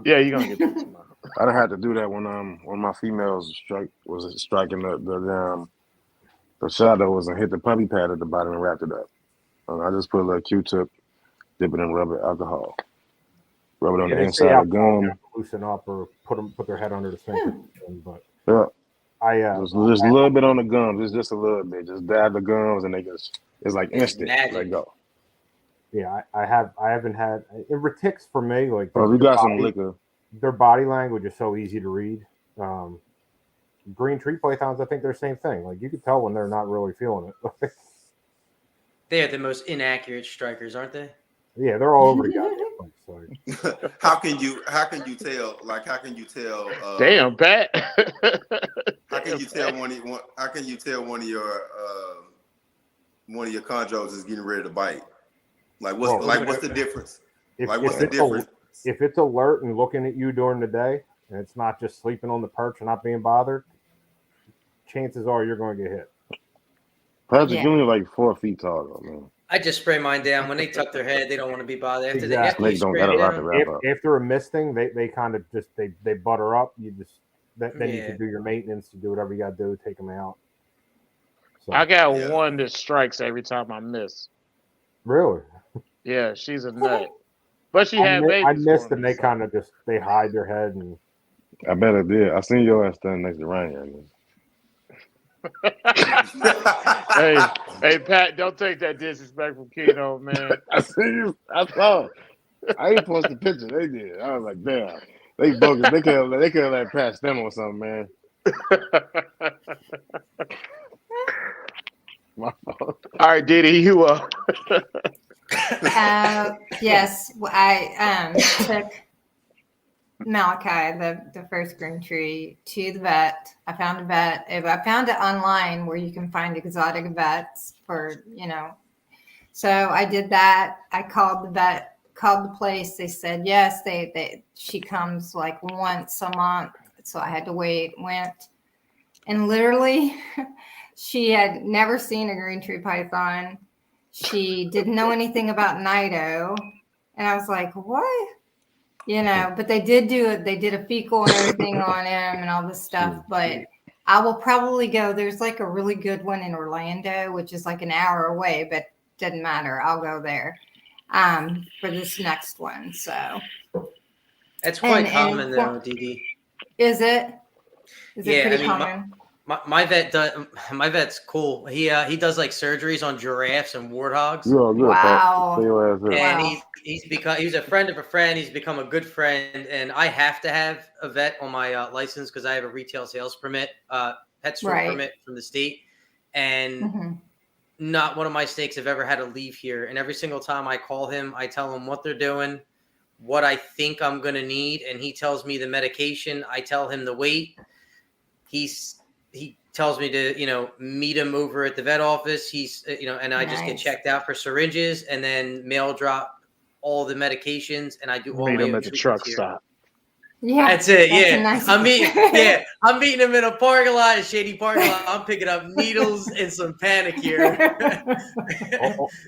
yeah, you're gonna get bit tomorrow. I done had to do that when my females was striking the shadows and hit the puppy pad at the bottom and wrapped it up. I just put a little Q-tip, dip it in rubber alcohol, rub it on the inside of the gum, loosen up or put their head under the sink. But yeah, just a little bit on the gums, just a little bit, just dab the gums and it's like instant. Let go. Yeah, I haven't had retics for me. Like, we got some liquor. Their body language is so easy to read. Green tree pythons, I think they're the same thing. Like, you can tell when they're not really feeling it. They are the most inaccurate strikers, aren't they? Yeah, they're all over the goddamn place. like, how can you tell? Like, how can you tell? Damn, Pat. How can you tell Pat. how can you tell one of your chondros is getting ready to bite? Like, what's the difference? Like, what's the difference? If it's alert and looking at you during the day, and it's not just sleeping on the perch and not being bothered, chances are you're going to get hit. Patrick, Yeah. you're only like 4 feet tall, though, man. I just spray mine down. When they tuck their head, they don't want to be bothered. After, Exactly. after you Snake don't spray got a lot to down, wrap up. After a misting, they kind of just they butter up. You just then you Yeah. can do your maintenance, to do whatever you got to do, take them out. So, I got Yeah. one that strikes every time I miss. really, Yeah, she's a nut. But she I had babies missed, for and me. they kind of just they hide their head and. I bet it did. I seen your ass standing next to Ryan. Hey, Pat, don't take that disrespect from Keno, man. I seen you. I saw it. I ain't posted the picture. They did. I was like, damn. They bogus. They could have let Pat stem on something, man. My fault. All right, Diddy, you up? Yes, I took Malachi, the first green tree, to the vet. I found a vet. I found it online where you can find exotic vets for, So I did that. I called the vet, called the place. They said yes. She comes like once a month, so I had to wait. Went, and literally, she had never seen a green tree python. She didn't know anything about Nido, and I was like, what? But they did do it. They did a fecal and everything on him and all this stuff. But I will probably go. There's like a really good one in Orlando, which is like an hour away, but doesn't matter. I'll go there for this next one. So that's quite And- common and- though, DD. is it? Is it Yeah, pretty I mean, common? My vet does. My vet's cool. He does like surgeries on giraffes and warthogs. You all good, Wow. Pat. Stay your ass here. And Wow. he's a friend of a friend. He's become a good friend, and I have to have a vet on my license because I have a retail sales permit, pet store Right. permit from the state, and Mhm. not one of my snakes have ever had to leave here. And every single time I call him, I tell him what they're doing, what I think I'm gonna need, and he tells me the medication. I tell him the weight. He tells me to, meet him over at the vet office. He's, and I just get Nice. checked out for syringes and then mail drop all the medications, and I do all Meet my him own at the treatments truck here. stop. Yeah. That's it. That's a Yeah, nice- I'm meeting him in a parking lot, a shady parking lot. I'm picking up needles and some panic here.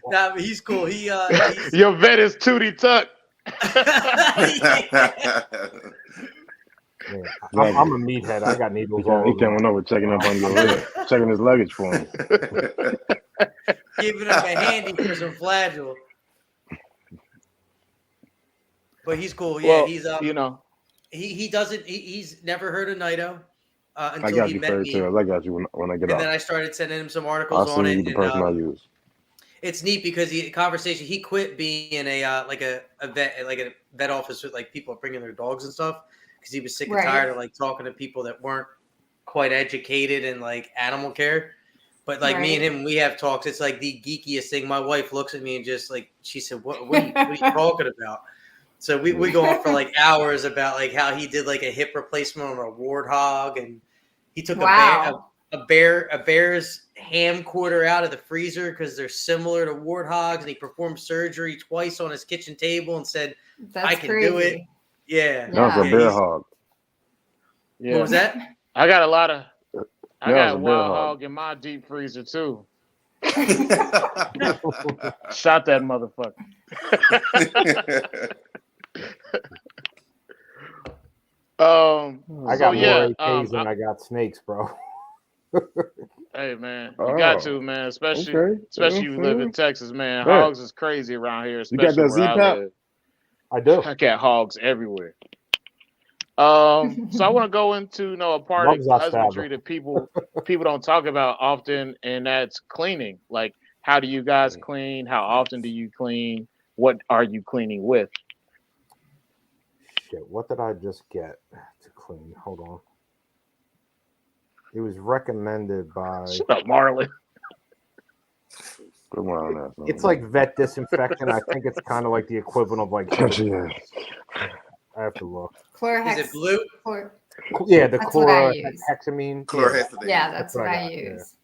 Nah, but he's cool. He's Your vet is Tootie Tuck. Man, I'm a meathead. I got needles all He over. coming over checking up on your leg, checking his luggage for him. giving him a handy for some flagyl. But he's cool. Yeah, Well, he's he doesn't. He's never heard of Nido I until got he you, met Fairy me, Tales. I got you when I get and then off. I started sending him some I'll articles on send it. you the And, person I use. it's neat because he quit being a vet office with like people bringing their dogs and stuff because he was sick and Right. tired of like talking to people that weren't quite educated in like animal care. But like me and him, we have talks. It's like the geekiest thing. My wife looks at me and just like she said, "What are you talking about?" So we go on for like hours about like how he did like a hip replacement on a warthog, and he took Wow. a bear's ham quarter out of the freezer because they're similar to warthogs, and he performed surgery twice on his kitchen table and said, That's "I can crazy. do it." Yeah, That was a yeah, bear he's- hog. Yeah. What was that? I got a lot of. I That was got a bear wild hog. hog in my deep freezer too. Shot that motherfucker. I So got yeah. more AKs than I got snakes, bro. Hey man, you got to, man. Especially Okay. you live in Texas, man. Yeah. Hogs is crazy around here, You got especially that where I Z-Pap? live. I do. I got hogs everywhere. So I want to go into a part Loves of that husbandry stabber. that people don't talk about often, and that's cleaning. Like, how do you guys clean? How often do you clean? What are you cleaning with? Shit, what did I just get to clean? Hold on. It was recommended by. Shut up, Marlon. Put one on that. It's like vet disinfection. I think it's kind of like the equivalent of like. Yeah. I have to look. Is it blue? Yeah, the That's what I use. chlorhexamine. Chlorhexidine. Yeah, that's what I got, use.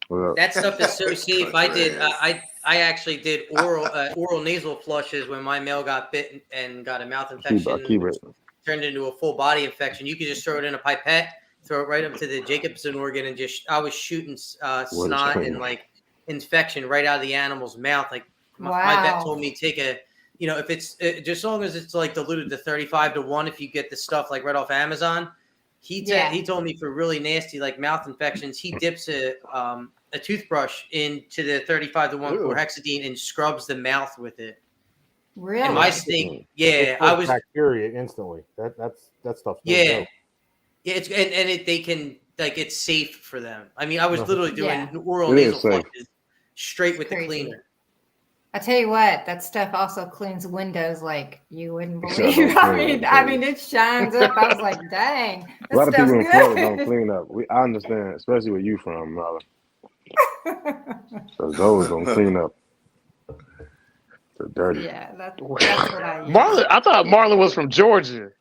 Well, That stuff is so safe. I did. Trash. I actually did oral nasal flushes when my male got bit and got a mouth infection. I keep it. Turned into a full body infection. You could just throw it in a pipette, throw it right up to the Jacobson organ, and I was shooting snot and like infection right out of the animal's mouth. Like my vet told me take a, if it's just as long as it's like diluted to 35-1, if you get the stuff like right off Amazon. He told me for really nasty like mouth infections, he dips a toothbrush into the 35-1 chlorhexidine and scrubs the mouth with it. Really? And my snake, I was bacteria instantly. That stuff's yeah, it's they can like it's safe for them. I mean, I was literally doing oral nasal flushes straight with the cleaner. I tell you what, that stuff also cleans windows like you wouldn't believe. I mean, it shines up. I was like, dang. A lot of people in Florida don't clean up. I understand, especially where you from, Marlon. So those don't clean up. They're dirty. Yeah, that's what I use. Marlon, I thought Marlon was from Georgia.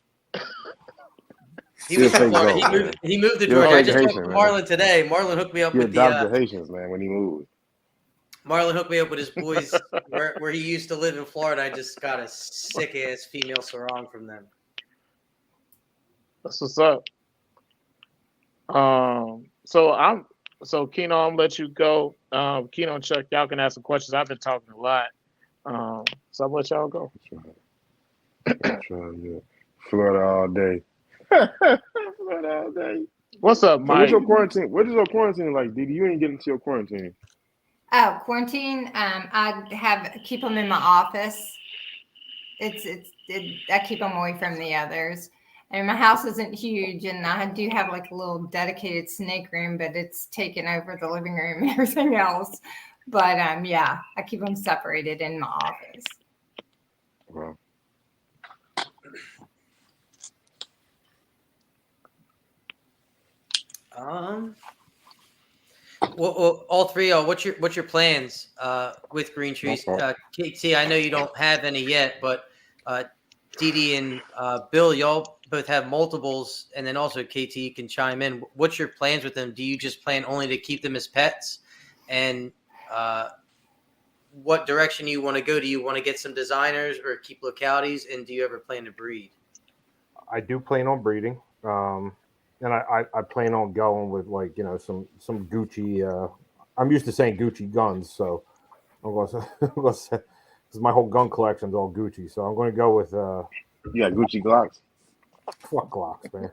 He was from Florida. He moved to Georgia. I just talked to Marlon today. Marlon hooked me up with the Haitians, man, when he moved. Marlon hooked me up with his boys where he used to live in Florida. I just got a sick ass female sarong from them. That's what's up. So Keno, I'm gonna let you go. Keno and Chuck, y'all can ask some questions. I've been talking a lot. So I'll let y'all go. Florida all day. Florida all day. What's up, Mike? What's your quarantine? What is your quarantine like, Didi? You ain't getting into your quarantine. Oh, quarantine. I keep them in my office. I keep them away from the others. And my house isn't huge, and I do have like a little dedicated snake room, but it's taken over the living room and everything else. But I keep them separated in my office. Wow. Well, all three. What's your plans with Green Trees? KT, I know you don't have any yet, but Didi and Bill, y'all both have multiples, and then also KT, you can chime in. What's your plans with them? Do you just plan only to keep them as pets? And what direction do you want to go? Do you want to get some designers or keep localities? And do you ever plan to breed? I do plan on breeding. And I plan on going with some Gucci. I'm used to saying Gucci guns, so I'm going to say because my whole gun collection's all Gucci. So I'm going to go with yeah, Gucci Glocks. Fuck Glocks, man.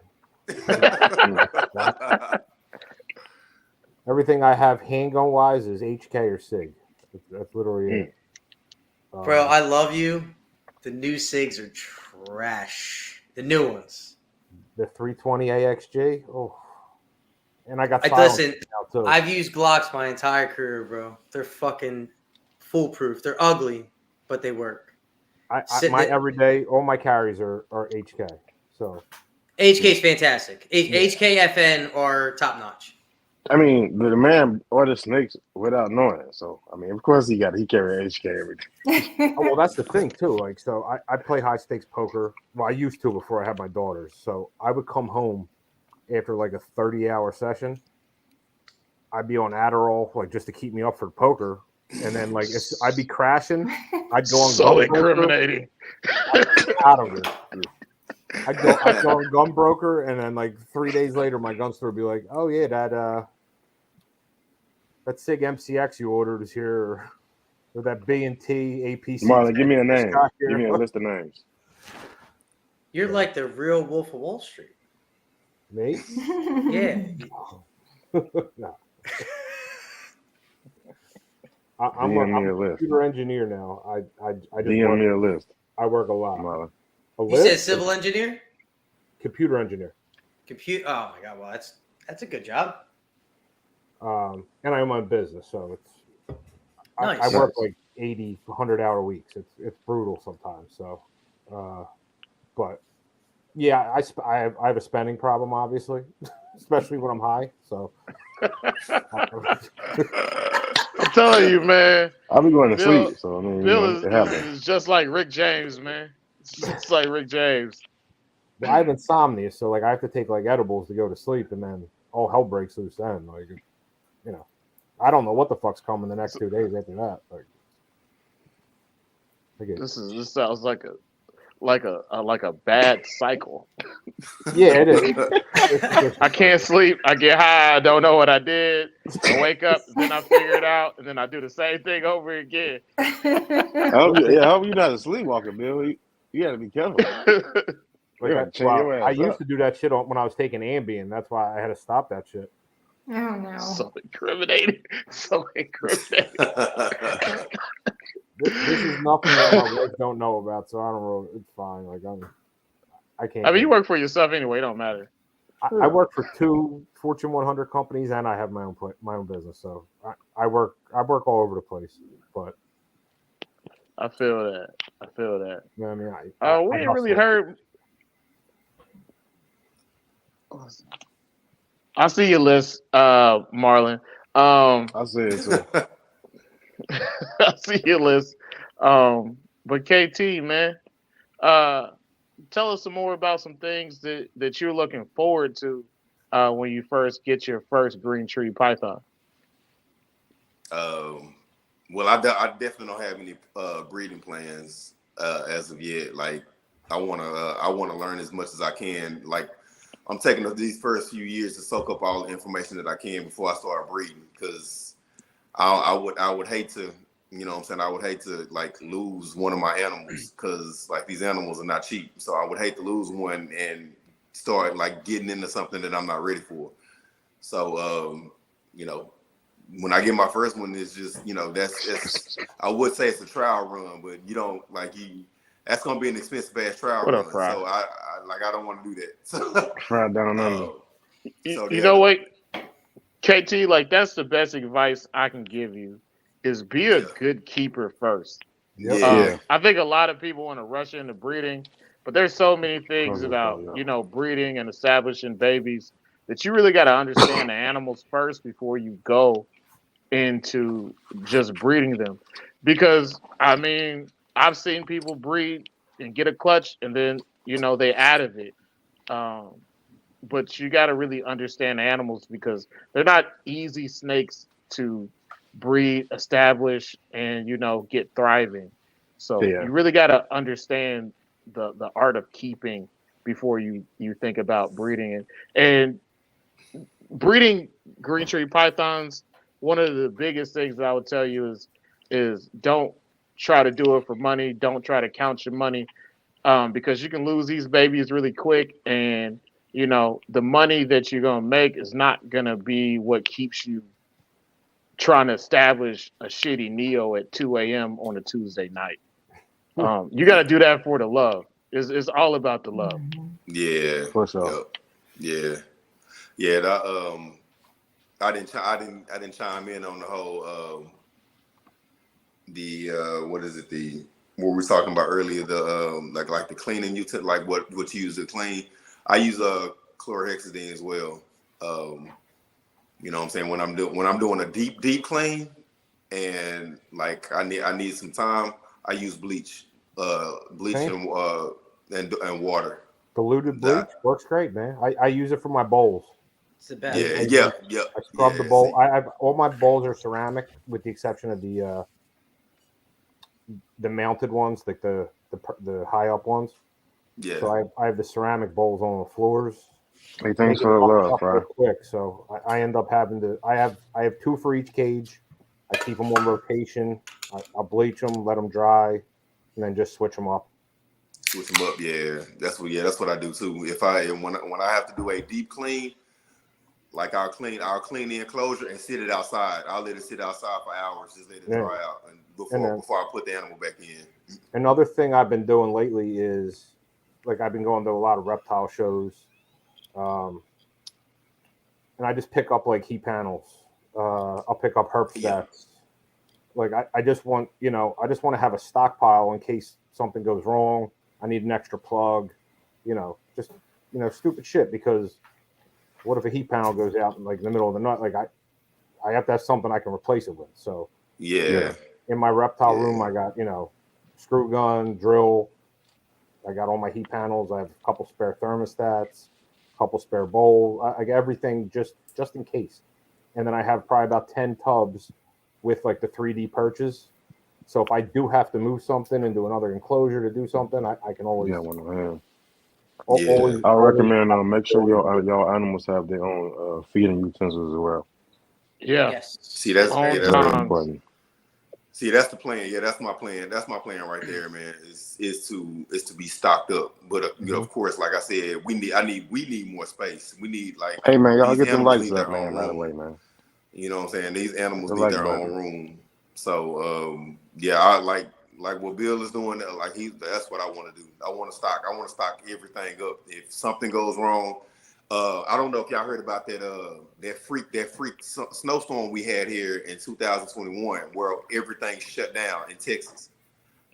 Everything I have handgun wise is HK or SIG. That's literally it. Bro, I love you. The new SIGs are trash. The new ones. The 320 AXG. Oh, and I got. Listen, I've used Glocks my entire career, bro. They're fucking foolproof. They're ugly, but they work. Everyday, all my carries are HK. So HK is fantastic. HK FN are top notch. I mean, the man ordered snakes without knowing it. So I mean, of course he carry HK every day. Well, that's the thing too. Like, so I play high stakes poker. Well, I used to before I had my daughters. So I would come home after like a 30-hour session. I'd be on Adderall, like just to keep me up for poker. And then like I'd be crashing. I'd go on so incriminating. Out of it. I'd go on gun broker, and then like 3 days later, my gun store would be like, "Oh yeah, that SIG MCX you ordered is here, or that B&T APC." Marlon, give me a name. Give me a list of names. You're like the real Wolf of Wall Street. Me? Yeah. No. I'm a computer engineer now. I just DM me a list. I work a lot. Marlon. You said civil engineer? Computer engineer. Oh my god! Well, that's a good job. And I own my own business, so it's nice. I work like 80, 100-hour weeks. It's brutal sometimes. So, but yeah, I have a spending problem, obviously, especially when I'm high. So I'm telling you, man. I'll be going to Bill, sleep, so I mean, Bill it is, happens. is just like Rick James, man. It's just like Rick James. Well, I have insomnia, so like I have to take like edibles to go to sleep, and then all hell breaks loose. Then, like, you know, I don't know what the fuck's coming the next 2 days after that. Like This sounds like a bad cycle. yeah, it is. I can't sleep. I get high. I don't know what I did. I wake up, then I figure it out, and then I do the same thing over again. I hope you're not a sleepwalker, Bill. You got to be careful. Like Yeah, chain your I ass used up. to do that shit when I was taking Ambien. That's why I had to stop that shit. Oh no. So incriminating. So incriminating. This is nothing that my wife don't know about, so I don't really. It's fine. Like I can't. I mean, you work for yourself anyway. It don't matter. I work for 2 Fortune 100 companies, and I have my own business. So I work all over the place. But I feel that. you know what I mean, We I ain't really hustle. heard. I see your list, Marlon. I say it too. I see your list. But KT, man, tell us some more about some things that you're looking forward to when you first get your first green tree python. Well, I definitely don't have any breeding plans as of yet. Like, I wanna learn as much as I can. Like, I'm taking these first few years to soak up all the information that I can before I start breeding, because I would hate to, you know what I'm saying, I would hate to like lose one of my animals, because like these animals are not cheap. So I would hate to lose one and start like getting into something that I'm not ready for. So you know, when I get my first one, it's just, you know, that's I would say it's a trial run, but you don't like that's gonna be an expensive ass trial What up, run. Fry? So I don't want to do that. So, Fried down under. You know what, KT? Like, that's the best advice I can give you: is be a good keeper first. Yep. Yeah. I think a lot of people want to rush into breeding, but there's so many things about breeding and establishing babies that you really got to understand the animals first before you go into just breeding them. Because I mean, I've seen people breed and get a clutch, and then they out of it. Um, but you got to really understand animals because they're not easy snakes to breed, establish, and get thriving. So Yeah. you really got to understand the art of keeping before you think about breeding it. And breeding green tree pythons, one of the biggest things that I would tell you is don't try to do it for money. Don't try to count your money, because you can lose these babies really quick, and the money that you're gonna make is not gonna be what keeps you trying to establish a shitty neo at 2 a.m. on a Tuesday night. You got to do that for the love. It's all about the love. Yeah. For sure. Yep. Yeah. That, I didn't chime in on the whole what is it, the what we were talking about earlier, the like the cleaning utensil, like what you use to clean. I use chlorhexidine as well. You know what I'm saying, when I'm doing a deep clean, and like I need some time, I use bleach and water. Diluted bleach works great, man. I use it for my bowls. It's the best. Yeah. I scrub the bowl. I have all my bowls are ceramic, with the exception of the mounted ones, like the high up ones. Yeah. So I have the ceramic bowls on the floors. Hey, thanks for the love, bro. Quick, so I end up having to. I have 2 for each cage. I keep them on rotation. I'll bleach them, let them dry, and then just switch them up. Switch them up, yeah. That's what I do too. When I have to do a deep clean, like I'll clean the enclosure and sit it outside. I'll let it sit outside for hours, just let it dry out, and before I put the animal back in. Another thing I've been doing lately is, like, I've been going to a lot of reptile shows, and I just pick up like heat panels. I'll pick up herp stats. Like I just want to have a stockpile in case something goes wrong. I need an extra plug, just stupid shit, because what if a heat panel goes out in like the middle of the night? Like I have to have something I can replace it with. So Yeah. In my reptile Yeah. room, I got, screw gun, drill. I got all my heat panels. I have a couple spare thermostats, a couple spare bowls. I got everything just in case. And then I have probably about 10 tubs with like the 3D perches. So if I do have to move something into another enclosure to do something, I can always Yeah, one on hand. Yeah. I recommend make sure y'all animals have their own feeding utensils as well. Yeah. Yes. See, that's On Very time. important. See, that's the plan. Yeah, that's my plan. That's my plan right there, man. Is to be stocked up. But of course, like I said, we need more space. We need like Hey man, y'all these get them animals lights need up, their own man, right room. away, man. You know what I'm saying? These animals The need like their button. own room. So yeah, I like what Bill is doing. Like that's what I want to do. I want to stock everything up. If something goes wrong, I don't know if y'all heard about that freak snowstorm we had here in 2021, where everything shut down in Texas.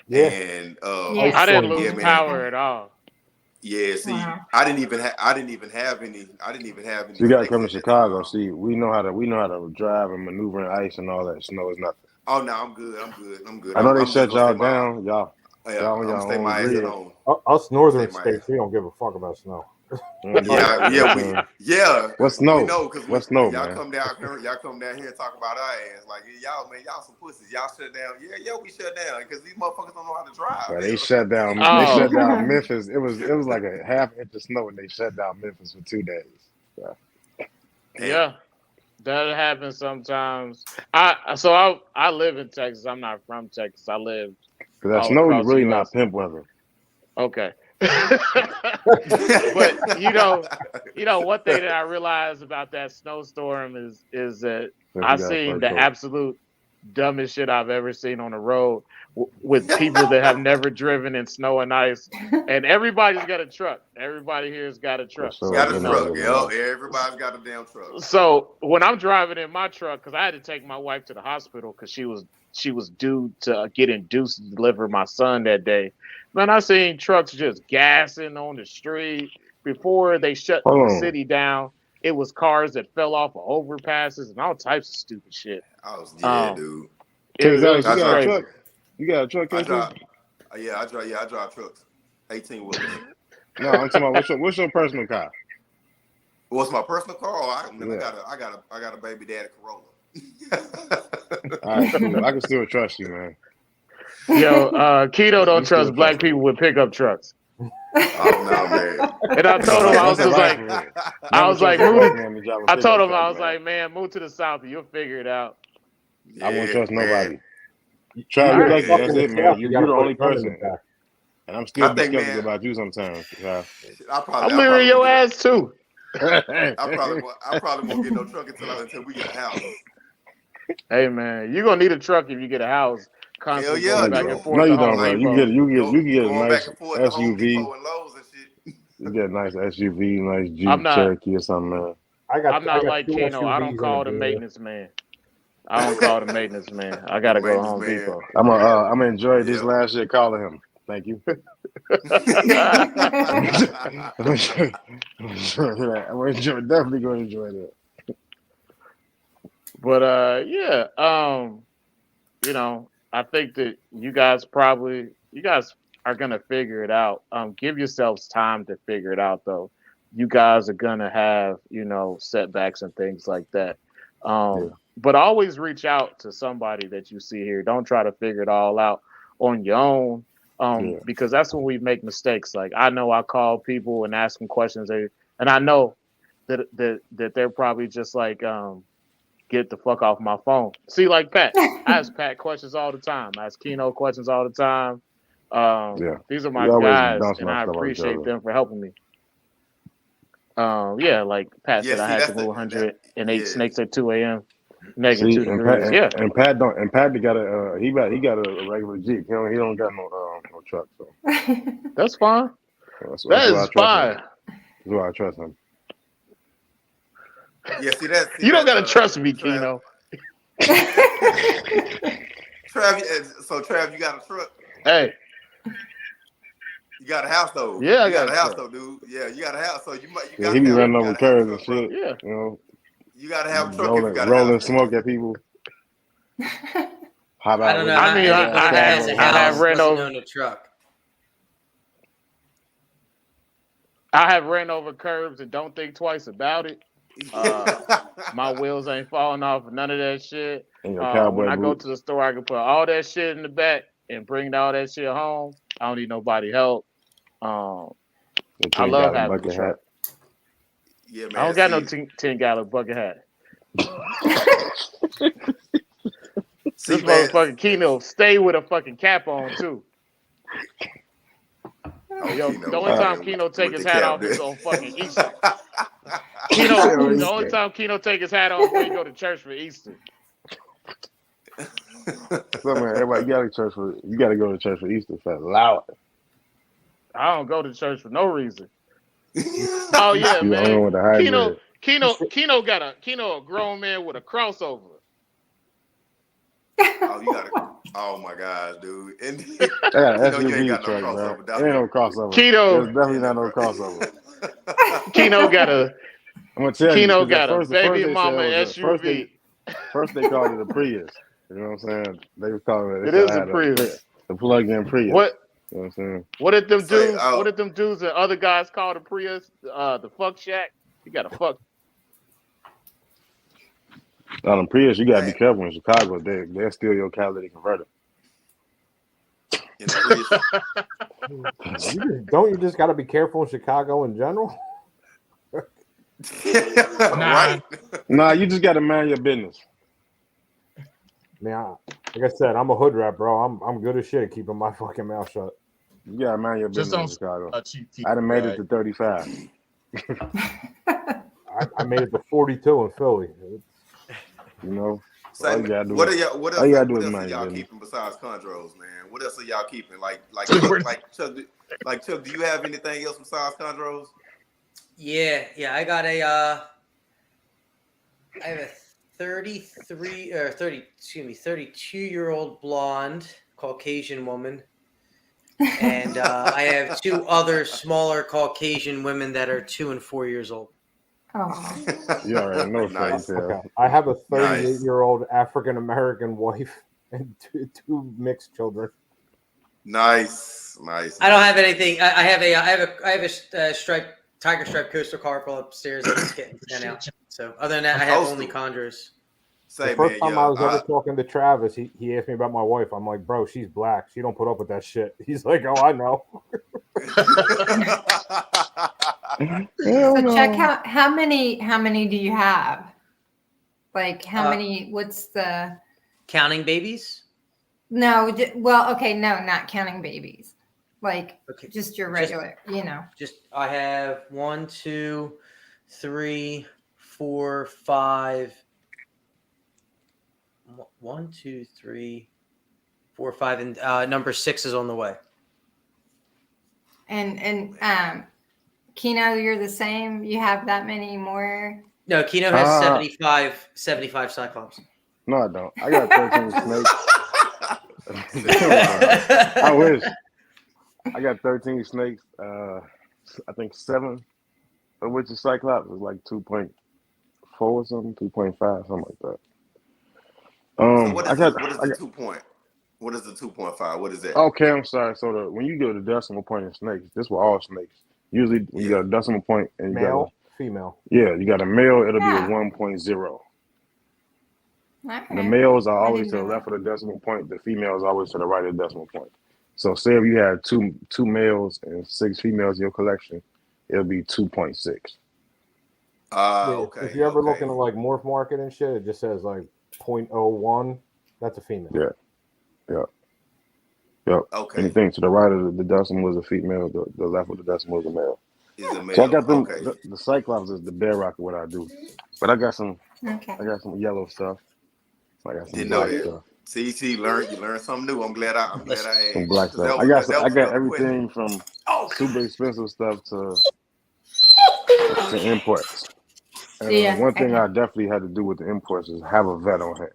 Yeah. And Yeah. I didn't Yeah, lose man. power at all. Yeah, see, Wow. I didn't even have any So you gotta snakes come to at that Chicago. time. See, we know how to drive and maneuver in ice and all that. Snow is nothing. Oh no, I'm good. I know they I'm just shut gonna stay y'all down. Y'all on I'm your gonna stay own my ass at grid. home. us Stay northern my states, ass. we don't give a fuck about snow. What's We snow? know because What's when snow, y'all man? come down here and talk about our ass like y'all some pussies. Y'all shut down. Yeah, we shut down because these motherfuckers don't know how to drive. Well, they shut down. They Oh, shut down Memphis. It was like a half inch of snow, and they shut down Memphis for 2 days. So, yeah. That happens sometimes. I live in Texas. I'm not from Texas. I lived 'cause that all snow across the really not U.S. pimp weather. Okay. But one thing that I realized about that snowstorm is that If I you got a seen fur the coat. absolute dumbest shit I've ever seen on the road with people that have never driven in snow and ice, and everybody's got a truck. Everybody here's got a For truck, sure, so Got you a it know. truck. is Yo, nice. everybody's got a damn truck. So when I'm driving in my truck, because I had to take my wife to the hospital because she was due to get induced to deliver my son that day. Man, I seen trucks just gassing on the street before they shut Hold the on. city down. It was cars that fell off of overpasses and all types of stupid shit. Yeah, Um, dude. it was Alex, you I just got a drive. crazy. truck? You got a truck, I KC? drive. I drive trucks. 18 wheelers. No, I'm talking about what's your personal car? What's my personal car? Oh, Yeah. I got a baby daddy Corolla. All right, cool. I can still trust you, man. Yo, Keto You don't still trust black trust me. people with pickup trucks. Oh no, man. And I told him, I was That's a just black like, man. I Never was like, trust a move black to, man to drive a I told pickup him, I truck, was man. like, man, move to the south and you'll figure it out. I won't Yeah, trust man. nobody. Trav, All you right. lucky. That's In the it, man. south, you You're gotta the put a only gun in the person. back. And I'm I still be think, skeptical man, about you sometimes, Trav. I'm I leaving probably won't your get ass too. I probably won't get no truck until we get a house. Hey man, you're gonna need a truck if you get a house. Hell Constantly No, yeah, going you back dude. and don't. No, forth to you Home don't, bro. Depot. You get a Going back nice and forth to Home SUV. Depot and Lowe's and shit. You get a nice SUV, nice I'm Jeep not. Cherokee or something, man. I'm I not got like two Keno. I don't SUVs and a call the Beamer. maintenance man. I don't call the maintenance man. I The gotta go to maintenance Home man. Depot. I'm gonna enjoy this Yep. last year calling him. Thank you. I'm definitely gonna enjoy that. But yeah. I think that you guys are gonna figure it out. Give yourselves time to figure it out though. You guys are gonna have, setbacks and things like that. Yeah. But always reach out to somebody that you see here. Don't try to figure it all out on your own. Yeah. Because that's when we make mistakes. Like I know I call people and ask them questions, and I know that they're probably just like, get the fuck off my phone. See, like Pat, I ask Pat questions all the time. I ask Keno questions all the time. Yeah. These are We my always guys, bouncing and off I stuff off each appreciate other. them for helping me. Yeah, like Pat Yeah, said, I see, had that's to move that 108 yeah. snakes at 2 a.m. negative See, 2 degrees. Yeah, and Pat got a he got a regular Jeep. He don't got no truck. So that's fine. that's That why I is trust him. fine. That's why I trust him. Yeah, see You don't that gotta trust me, Trav. Keno. Trav, you got a truck. Hey, You got a house though. yeah, I You got got a a house truck. though, dude. Yeah, you got a house. So you Yeah, he be running over gotta have a curves and truck, bro. shit. Yeah, You know, You gotta have a truck if you got a house, rolling man. smoke at people. How I about don't with know I mean, how, whether that has a I have house, ran doesn't over. own a truck. I have ran over curbs and don't think twice about it. My wheels ain't falling off, none of that shit. in your When cowboy I go boots? to the store, I can put all that shit in the back and bring all that shit home. I don't need nobody help. Um, The I 10 love gallon having a bucket hat. truck. Yeah, I don't man. got no See, 10-gallon bucket hat. see, This man. motherfucking Keno stay with a fucking cap on too. Oh, Yo, the Keno, only time man, Keno take with his the hat cap, off is dude. on fucking Easter. Yeah, Keno, what the he only said. time Keno take his hat off when he go to church for Easter. So man, everybody you gotta go to church for Easter. For loud. I don't go to church for no reason. Oh yeah, You the only man. one with the Keno, hybrid. Keno a grown man with a crossover. Oh, you got to. Oh my gosh, dude. And I got an you know you ain't SUV got no truck, bro. crossover, It ain't dog. no crossover. There's Keno, definitely Ain't not no no crossover. Keno got a I'm gonna tell you Keno because at got a first, the first baby they said it mama was a SUV. first they called it a Prius. You know what I'm saying? They was calling it. They It said I is a had Prius. the plug-in Prius. What You know what I'm saying? what did them Say, dudes? What did them dudes and other guys call the Prius? The fuck shack. You got a fuck. On them Prius, you gotta be man, careful in Chicago. They'll steal your catalytic converter. in the Prius. Don't you just got to be careful in Chicago in general? Nah, Right? Nah, you just gotta mind your business. Man, like I said, I'm a hood rat, bro. I'm good as shit at keeping my fucking mouth shut. You gotta mind your just business don't in Chicago. a cheap I done made it right? to 35. I made it to 42 in Philly. You know, Say, all you gotta do what is are y'all? What What else are mind your y'all business. keeping besides chondros, man? What else are y'all keeping? Like We're- Chuck, like Chuck. Do you have anything else besides chondros? Yeah. I got I have a 33 or 30, excuse me, 32-year-old blonde Caucasian woman. And I have two other smaller Caucasian women that are 2 and 4 years old. Oh, You already know fairy Nice, tale. Okay, I have a nice, 38-year-old African American wife and two mixed children. nice. I don't have anything. I have a striped tiger stripe coastal carpal upstairs that's getting sent out. So other than that, I have only Coastal. chondros. The Say, first man, time I yeah. was ever talking to Travis, he asked me about my wife. I'm like, bro, she's black. She don't put up with that shit. He's like, oh, I know. Hell so check no. how many do you have? Like how Uh, many? What's the Counting babies. no? Well, okay, no, not counting babies. Like Okay. just your Just- regular, you know. Just I have 1, 2, 3, 4, 5. 1, 2, 3, 4, 5, and number 6 is on the way. And Keno, you're the same. You have that many more. No, Keno has Uh, 75 Cyclops. No, I don't. I got 13 snakes. I wish. I got 13 snakes. I think 7 of which is Cyclops is like 2.4 or something, 2.5, something like that. So what I is got, what is I the got. 2 point? What is the 2.5? What is that? Okay, I'm sorry. So when you go to decimal point in snakes, this for all snakes. Usually when you Yeah. got a decimal point and you got Male, female. you got a male, it'll be a Yeah. 1.0. All The right. males are I always didn't to the know left that. of the decimal point. The females are always to the right of the decimal point. So say if you had two males and 6 females in your collection, it'll be 2.6. Yeah, Okay, if you ever look okay. into like Morph Market and shit, it just says like 0.01. That's a female. Yeah, yeah, yeah. Okay. Anything to the right of the decimal is a female. The left of the decimal is a male. Is a So I male. got them. Okay. The Cyclops is the bedrock of what I do. But I got some Okay. yellow stuff. I got some Didn't know black that. stuff. See, you learned something new. I'm glad I Some asked. black 'Cause stuff. that I was got that I was got another question. everything from Oh, super expensive stuff to imports. And Yeah. one thing Okay. I definitely had to do with the imports is have a vet on hand.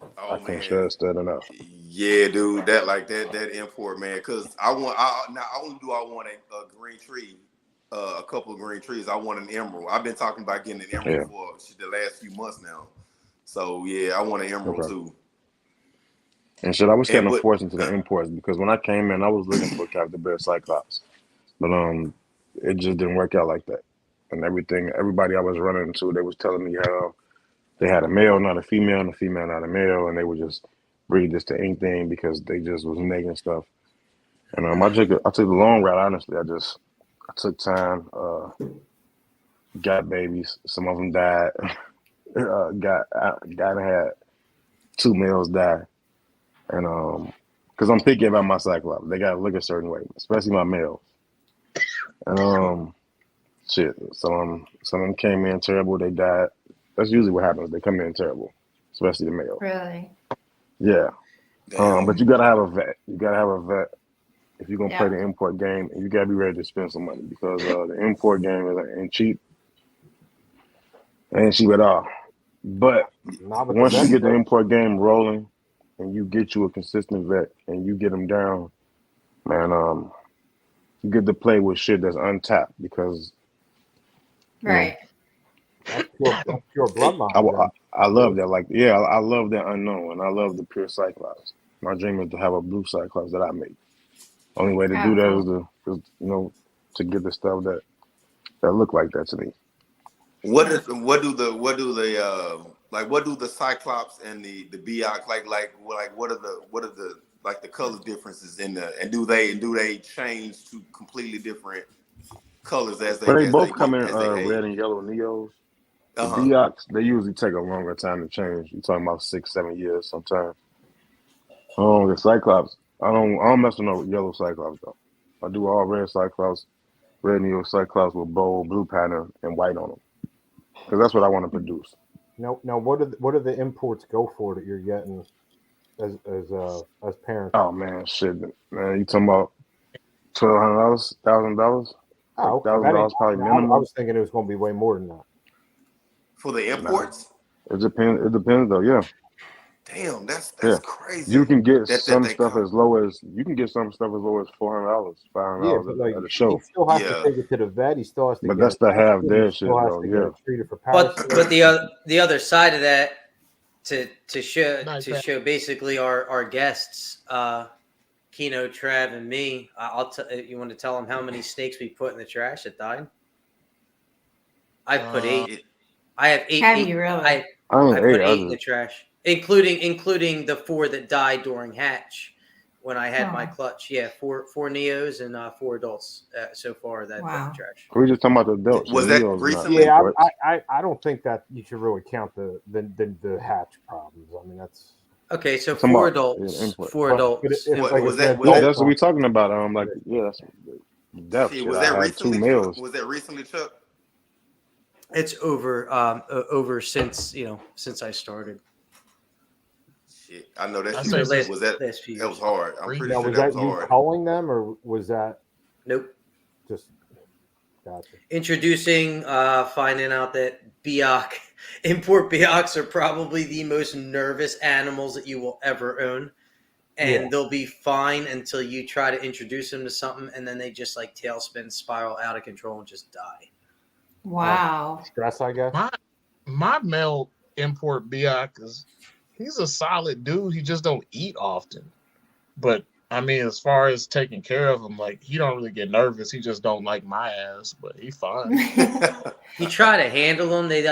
I oh can't man. stress that enough. Yeah, dude. That import, man. Cause not only do I want a green tree, a couple of green trees, I want an emerald. I've been talking about getting an emerald Yeah. for the last few months now. So yeah, I want an emerald Okay. too. and shit. I was And kind of what? forced into the imports because when I came in, I was looking for Captain Bear Cyclops, but it just didn't work out like that. And everybody I was running into, they was telling me how they had a male, not a female, and a female, not a male, and they would just breed this to anything because they just was making stuff. And I took the long route. Honestly, I took time, got babies. Some of them died. Got had two males die, and because I'm picky about my cyclops, they gotta look a certain way, especially my males. And shit, some of them came in terrible. They died. That's usually what happens. They come in terrible, especially the male. Really? Yeah. But Damn. you gotta have a vet. You gotta have a vet if you're gonna play Yeah. the import game, and you gotta be ready to spend some money because the import game ain't cheap. Ain't cheap at all. But Not with the once you vet get the stuff. import game rolling, and you get you a consistent vet, and you get them down, man, you get to play with shit that's untapped because you know Right. That's pure Hey, bloodline. Then. I love that. Like, yeah, I love that unknown, and I love the pure Cyclops. My dream is to have a blue Cyclops that I make. Only way to do Oh, that cool. to get the stuff that look like that to me. what Yeah. is what do the Cyclops and the Biok what are the like the color differences in the and do they change to completely different colors But they both get come in as they red age? and yellow Neos. The Uh huh. Deox, they usually take a longer time to change. You're talking about 6, 7 years sometimes. The Cyclops, I don't mess with no yellow Cyclops though. I do all red Cyclops, red Neo Cyclops with bold blue pattern and white on them because that's what I want to produce. Now, what do the imports go for that you're getting as parents? Oh man, shit, man, you talking about $1,200, $1,000, like Oh, okay. thousand That ain't. dollars probably I minimum. was thinking it was going to be way more than that. For the Nah, imports? it depends. It depends though. Yeah, Damn, yeah. that's You crazy. can get That some they stuff come. as low as $400, $500 Yeah, but at like a he show. still has to Yeah. take it to the vet. He still has to But get that's it the half tested. He dead still shit has though. to get Yeah. it treated for But parasites. the other side of that Nice to man. show basically our guests, Keno, Trav, and me. I'll tell you want to tell them how many snakes we put in the trash that died. I've put Uh, 8. It, I have eight. Have Eight. you really? I I ain't put ate. 8 in the trash, including the 4 that died during hatch when I had my Oh, clutch. Yeah, four neos and 4 adults so far that put in the wow. trash. We just talking about the adults. The was that Neos are not recently? Yeah, imports. I don't think that you should really count the hatch problems. I mean that's. Okay, so I'm talking 4 about adults. import. 4 But adults. if And like Was if an that Yeah, adult that's what we problem, talking about. Like yeah, that's death shit? shit. Was I that had 2 recently? males. Was that recently, Chuck? it's over since I started. Shit, I know that I shit say So was since last few that was years. hard. I'm three. pretty now sure was that was that you hard. culling them or was that Nope. just gotcha? Introducing, finding out that Biak import Biaks are probably the most nervous animals that you will ever own. Yeah, And they'll be fine until you try to introduce them to something, and then they just like tailspin, spiral out of control, and just die. Wow. stress, I guess. My male import Biak is he's a solid dude. He just don't eat often. But I mean, as far as taking care of him, like he don't really get nervous. He just don't like my ass, but he fine. You try to handle them, they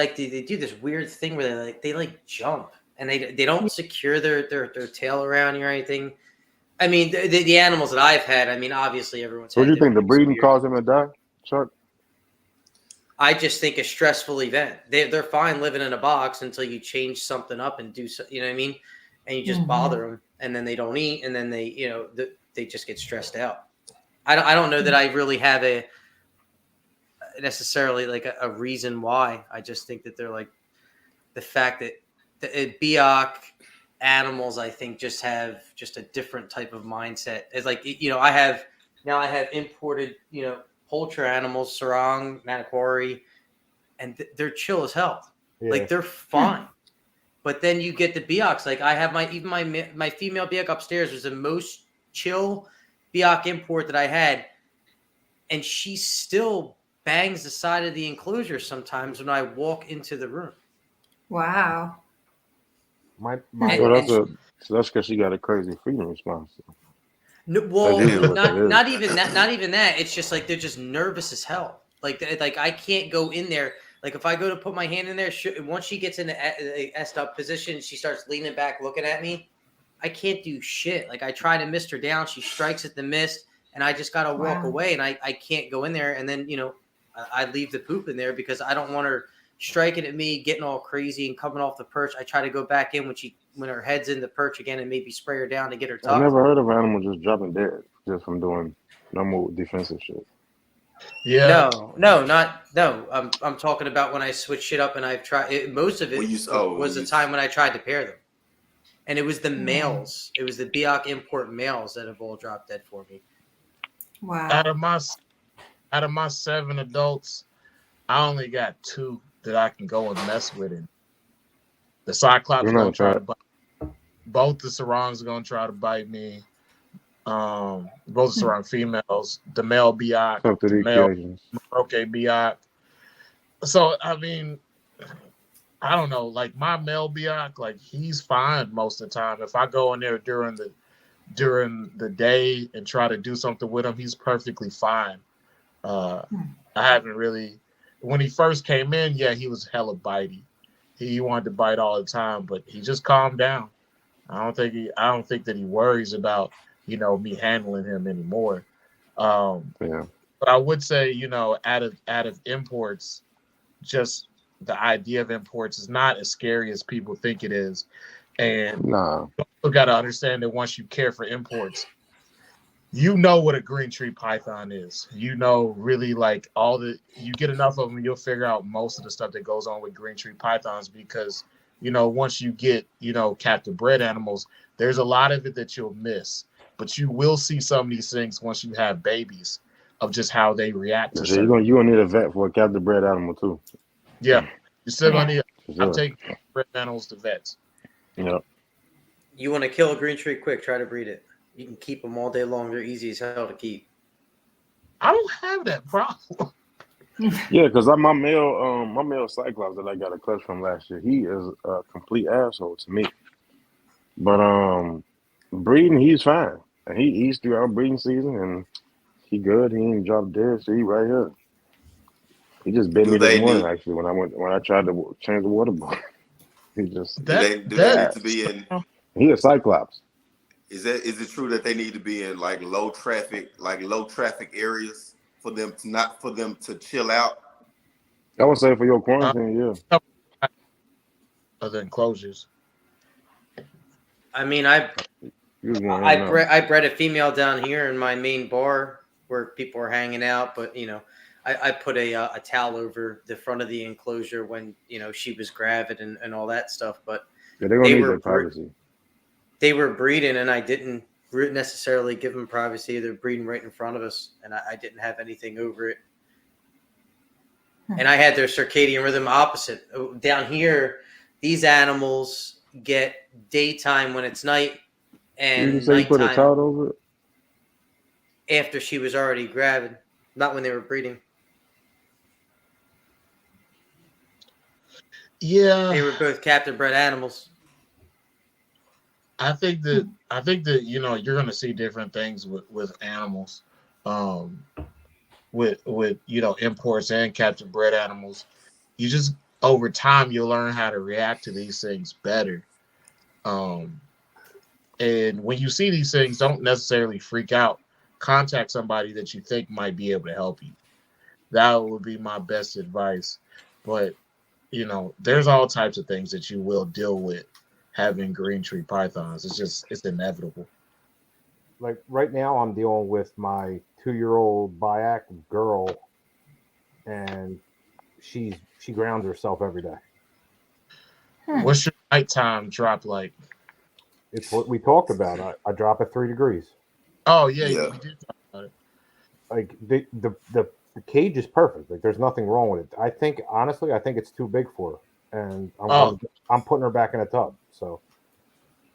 do this weird thing where they jump, and they don't secure their tail around you or anything. I mean, the animals that I've had, I mean, obviously everyone's So what do had you think the different breeding experience. caused him to die, Chuck? I just think a stressful event. They're fine living in a box until you change something up and do so, you know what I mean? And you just bother them, and then they don't eat, and then they just get stressed out. I don't know that I really have a necessarily like a reason why. I just think that they're like the fact that the Biak animals, I think, just have just a different type of mindset. It's like I have imported poultry animals, sarong, maniquari, and they're chill as hell. Yeah, Like they're fine. But then you get the Biaks. Like I have my female Biak upstairs was the most chill Biak import that I had, and she still bangs the side of the enclosure sometimes when I walk into the room. my Wow. And Well, and that's a So that's because she got a crazy feeding response. No, That's well, usually what that is. not even that. Not even that. It's just like they're just nervous as hell. Like I can't go in there. Like if I go to put my hand in there, once she gets in the essed up position, she starts leaning back, looking at me. I can't do shit. Like I try to mist her down, she strikes at the mist, and I just gotta walk Wow. away, and I can't go in there. And then I leave the poop in there because I don't want her striking at me, getting all crazy and coming off the perch. I try to go back in when her head's in the perch again and maybe spray her down to get her I've tucked. never heard of an animal just dropping dead just from doing normal defensive shit. Yeah. No. I'm talking about when I switch shit up and I've tried. Most of it was the time when I tried to pair them, and it was the males. It was the Biak import males that have all dropped dead for me. Wow. Out of my 7 adults, I only got 2 that I can go and mess with. It. The Cyclops You're gonna not try trying. to bite. Both the Sarongs are gonna try to bite me. Both the Sarong females, the male Biak, Up to the the male occasions. Maroke Biak. So I mean, I don't know. Like my male Biak, like he's fine most of the time. If I go in there during the day and try to do something with him, he's perfectly fine. I haven't really. When he first came in, yeah, he was hella bitey. He wanted to bite all the time, but he just calmed down. I don't think that he worries about me handling him anymore. Yeah. But I would say out of imports, just the idea of imports is not as scary as people think it is, and Nah. you also got to understand that once you care for imports, you know what a green tree python is. Really like you get enough of them, you'll figure out most of the stuff that goes on with green tree pythons because, once you get, captive bred animals, there's a lot of it that you'll miss. But you will see some of these things once you have babies of just how they react to So you're gonna need a vet for a captive bred animal too. Yeah. You're still going to need, For I'm sure. taking bred animals to vets. Yeah. You want to kill a green tree quick? Try to breed it. You can keep them all day long. They're easy as hell to keep. I don't have that problem. Yeah, because my male Cyclops that I got a clutch from last year, he is a complete asshole to me. But breeding, he's fine. And he's throughout breeding season and he good. He ain't dropped dead, so he right here. He just bit Do me this they morning need actually when I tried to change the water bowl. He just do they need to be in? he a Cyclops. Is it true that they need to be in like low traffic areas for them to chill out? I would say for your quarantine, yeah. Other enclosures. I mean, I bred a female down here in my main bar where people are hanging out, but I put a towel over the front of the enclosure when she was gravid and all that stuff. But Yeah, they're gonna need their privacy. They were breeding, and I didn't necessarily give them privacy. They're breeding right in front of us, and I didn't have anything over it. And I had their circadian rhythm opposite. Down here, these animals get daytime when it's night and you say you put a towel over it? After she was already gravid, not when they were breeding. Yeah. They were both captive bred animals. I think that you're going to see different things with animals, with imports and captive bred animals. You just over time you'll learn how to react to these things better. And when you see these things, don't necessarily freak out. Contact somebody that you think might be able to help you. That would be my best advice. But there's all types of things that you will deal with having green tree pythons. It's inevitable. Like right now, I'm dealing with my 2-year-old Biak girl, and she grounds herself every day. What's your nighttime drop like? It's what we talked about. I drop at 3 degrees. Oh yeah. We did talk about it. Like the cage is perfect. Like there's nothing wrong with it. Honestly, I think it's too big for her, and I'm putting her back in a tub. So.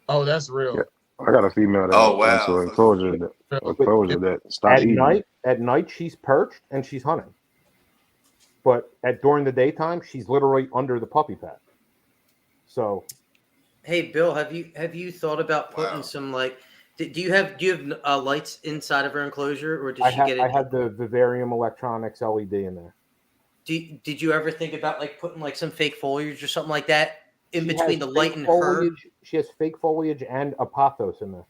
Oh, that's real. Yeah. I got a female that went to an enclosure that stopped eating. At night, she's perched and she's hunting. But during the daytime, she's literally under the puppy pad. So Hey, Bill, have you thought about putting Wow. some like? Do you have lights inside of her enclosure, or does she get I it? had the Vivarium Electronics LED in there. Did you ever think about like putting like some fake foliage or something like that in She between has the fake light and her? foliage. She has fake foliage and apothos in there.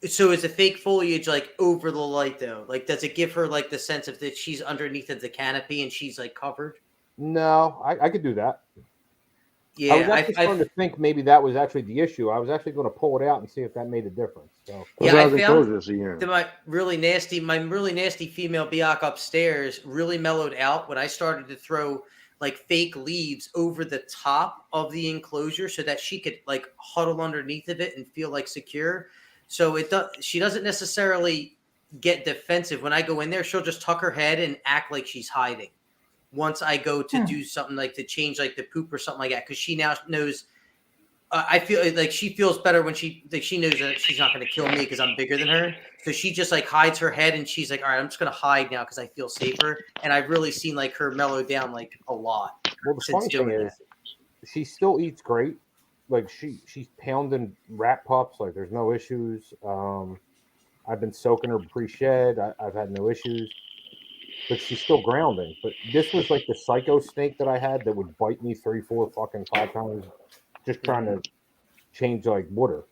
So is the fake foliage like over the light though? Like, does it give her like the sense of that she's underneath of the canopy and she's like covered? No, I could do that. I was Yeah, actually starting to think maybe that was actually the issue. I was actually going to pull it out and see if that made a difference. So What yeah, I size found enclosure is she in? that my really nasty female Biak upstairs really mellowed out when I started to throw like fake leaves over the top of the enclosure so that she could like huddle underneath of it and feel like secure. So she doesn't necessarily get defensive when I go in there. She'll just tuck her head and act like she's hiding. Once I go to do something like to change like the poop or something like that, because she now knows. I feel like she feels better when she knows that she's not going to kill me because I'm bigger than her. So she just like hides her head and she's like, all right, I'm just going to hide now because I feel safer. And I've really seen like her mellow down like a lot well, the since funny thing doing is, she still eats great. Like she's pounding rat pups. Like there's no issues. I've been soaking her pre-shed. I've had no issues. But she's still grounding. But this was like the psycho snake that I had that would bite me 3, 4, fucking 5 times, just trying to change like water.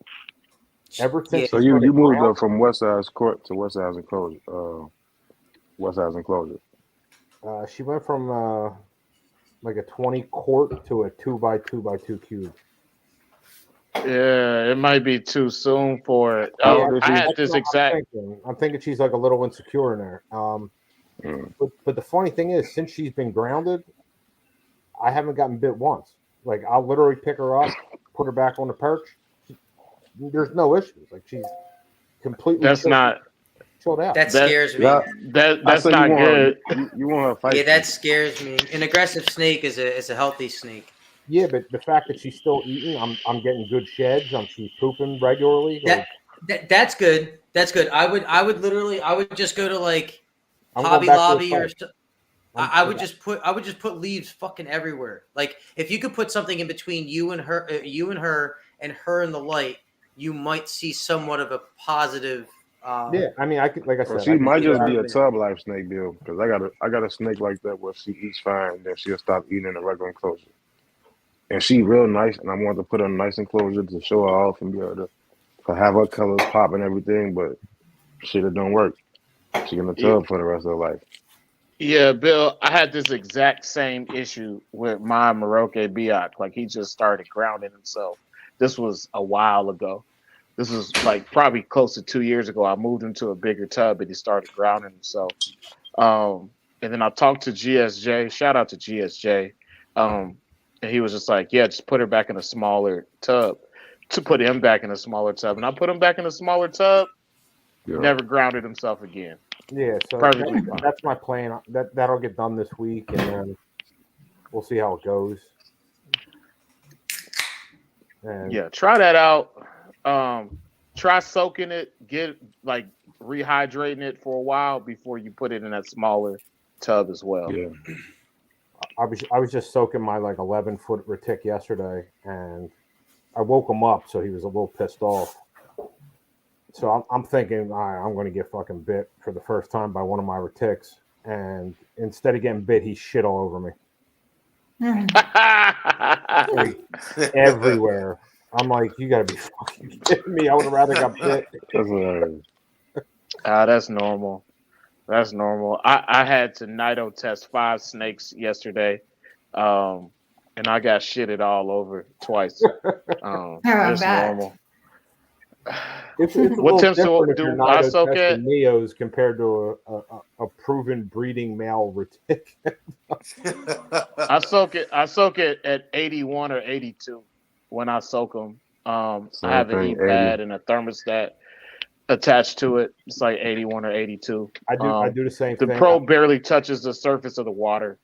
Ever Yeah. since So she you started moved grounding, up from West Side's Court to West Side's enclosure. West Side's enclosure. she went from like a 20 quart to a 2x2x2 cube. Yeah, it might be too soon for it. How Yeah, old is I she? had that's this what I'm exact. thinking. I'm thinking she's like a little insecure in there. Mm. But the funny thing is, since she's been grounded, I haven't gotten bit once. Like I'll literally pick her up, put her back on the perch. There's no issues. Like she's completely That's not chilled out. that that scares me. Yeah, I that's say you not want her. good. You want her Yeah, feisty. that scares me. An aggressive snake is a healthy snake. Yeah, but the fact that she's still eating, I'm getting good sheds. She's pooping regularly. Like That's good. That's good. I would just go to like I'm going Hobby back to the Lobby or perch. I would just put leaves fucking everywhere. Like if you could put something in between you and her and the light, you might see somewhat of a positive. Yeah, I mean, I could, like I Or said, she I could might do just that. be a tub life snake, Bill. Because I got a snake like that where she eats fine, then she'll stop eating in a regular enclosure. And she real nice, and I want to put her in a nice enclosure to show her off and be able to have her colors pop and everything. But shit, it don't work. She in the tub for the rest of her life. Yeah, Bill, I had this exact same issue with my Maroke Biak. Like he just started grounding himself. This was a while ago. This was like probably close to 2 years ago. I moved him to a bigger tub and he started grounding himself. And then I talked to GSJ. Shout out to GSJ. And he was just like, "Yeah, just put her back in a smaller tub." To put him back in a smaller tub, and I put him back in a smaller tub. Yeah. Never grounded himself again. Yeah, so Perfectly fine. that's my plan. That'll get done this week, and then we'll see how it goes. And Yeah, try that out. Try soaking it, get like rehydrating it for a while before you put it in that smaller tub as well. Yeah. I was just soaking my like 11-foot retic yesterday, and I woke him up, so he was a little pissed off. So I'm thinking, all right, I'm going to get fucking bit for the first time by one of my retics, and instead of getting bit, he shit all over me. Like, everywhere. I'm like, you gotta be fucking kidding me. I would have rather got bit. That's hilarious. That's normal. That's normal. I had to nido test 5 snakes yesterday, and I got shitted all over twice. It's bad. normal. It's a What little temps different if do you're I not soak at? testing neos compared to a proven breeding male retic. I soak it at 81 or 82 when I soak them. I Same have an thing, heat 80. pad and a thermostat attached to it. It's like 81 or 82. I do the same The thing. probe barely touches the surface of the water.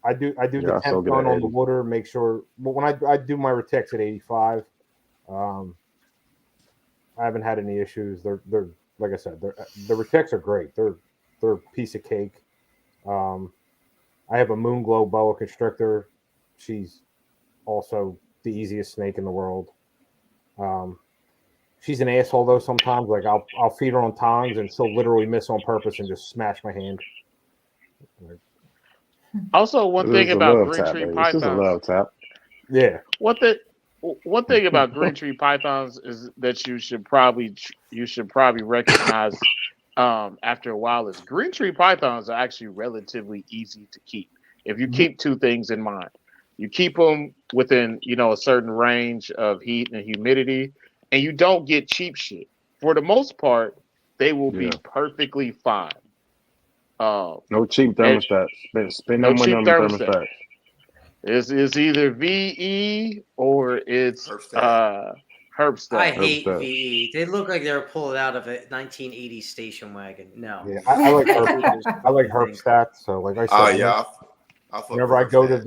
I do Yeah, the I temp soak it gun at on the 80. water. Make sure. But when I do my retics at 85, I haven't had any issues. They're like I said, the retics are great. They're a piece of cake. I have a Moonglow boa constrictor. She's also the easiest snake in the world. She's an asshole though. Sometimes, like I'll feed her on tongs, and she'll literally miss on purpose and just smash my hand. Also, one This thing is a about love green tap, tree baby. This is a pythons, love tap. Yeah, one thing about green tree pythons is that you should probably recognize after a while is green tree pythons are actually relatively easy to keep if you keep two things in mind. You keep them within a certain range of heat and humidity, and you don't get cheap shit. For the most part, they will be Yeah. perfectly fine. No cheap And thermostats. Spend no that money cheap on the thermostat. thermostats. It's either VE or it's Herbstat. I Herbstat. hate Herbstat. VE. They look like they were pulled out of a 1980s station wagon. No. yeah. I like I herb. hate those I like fucking herb things. stats. So, like I Oh said, yeah, I fuck whenever with I go to Herbstat.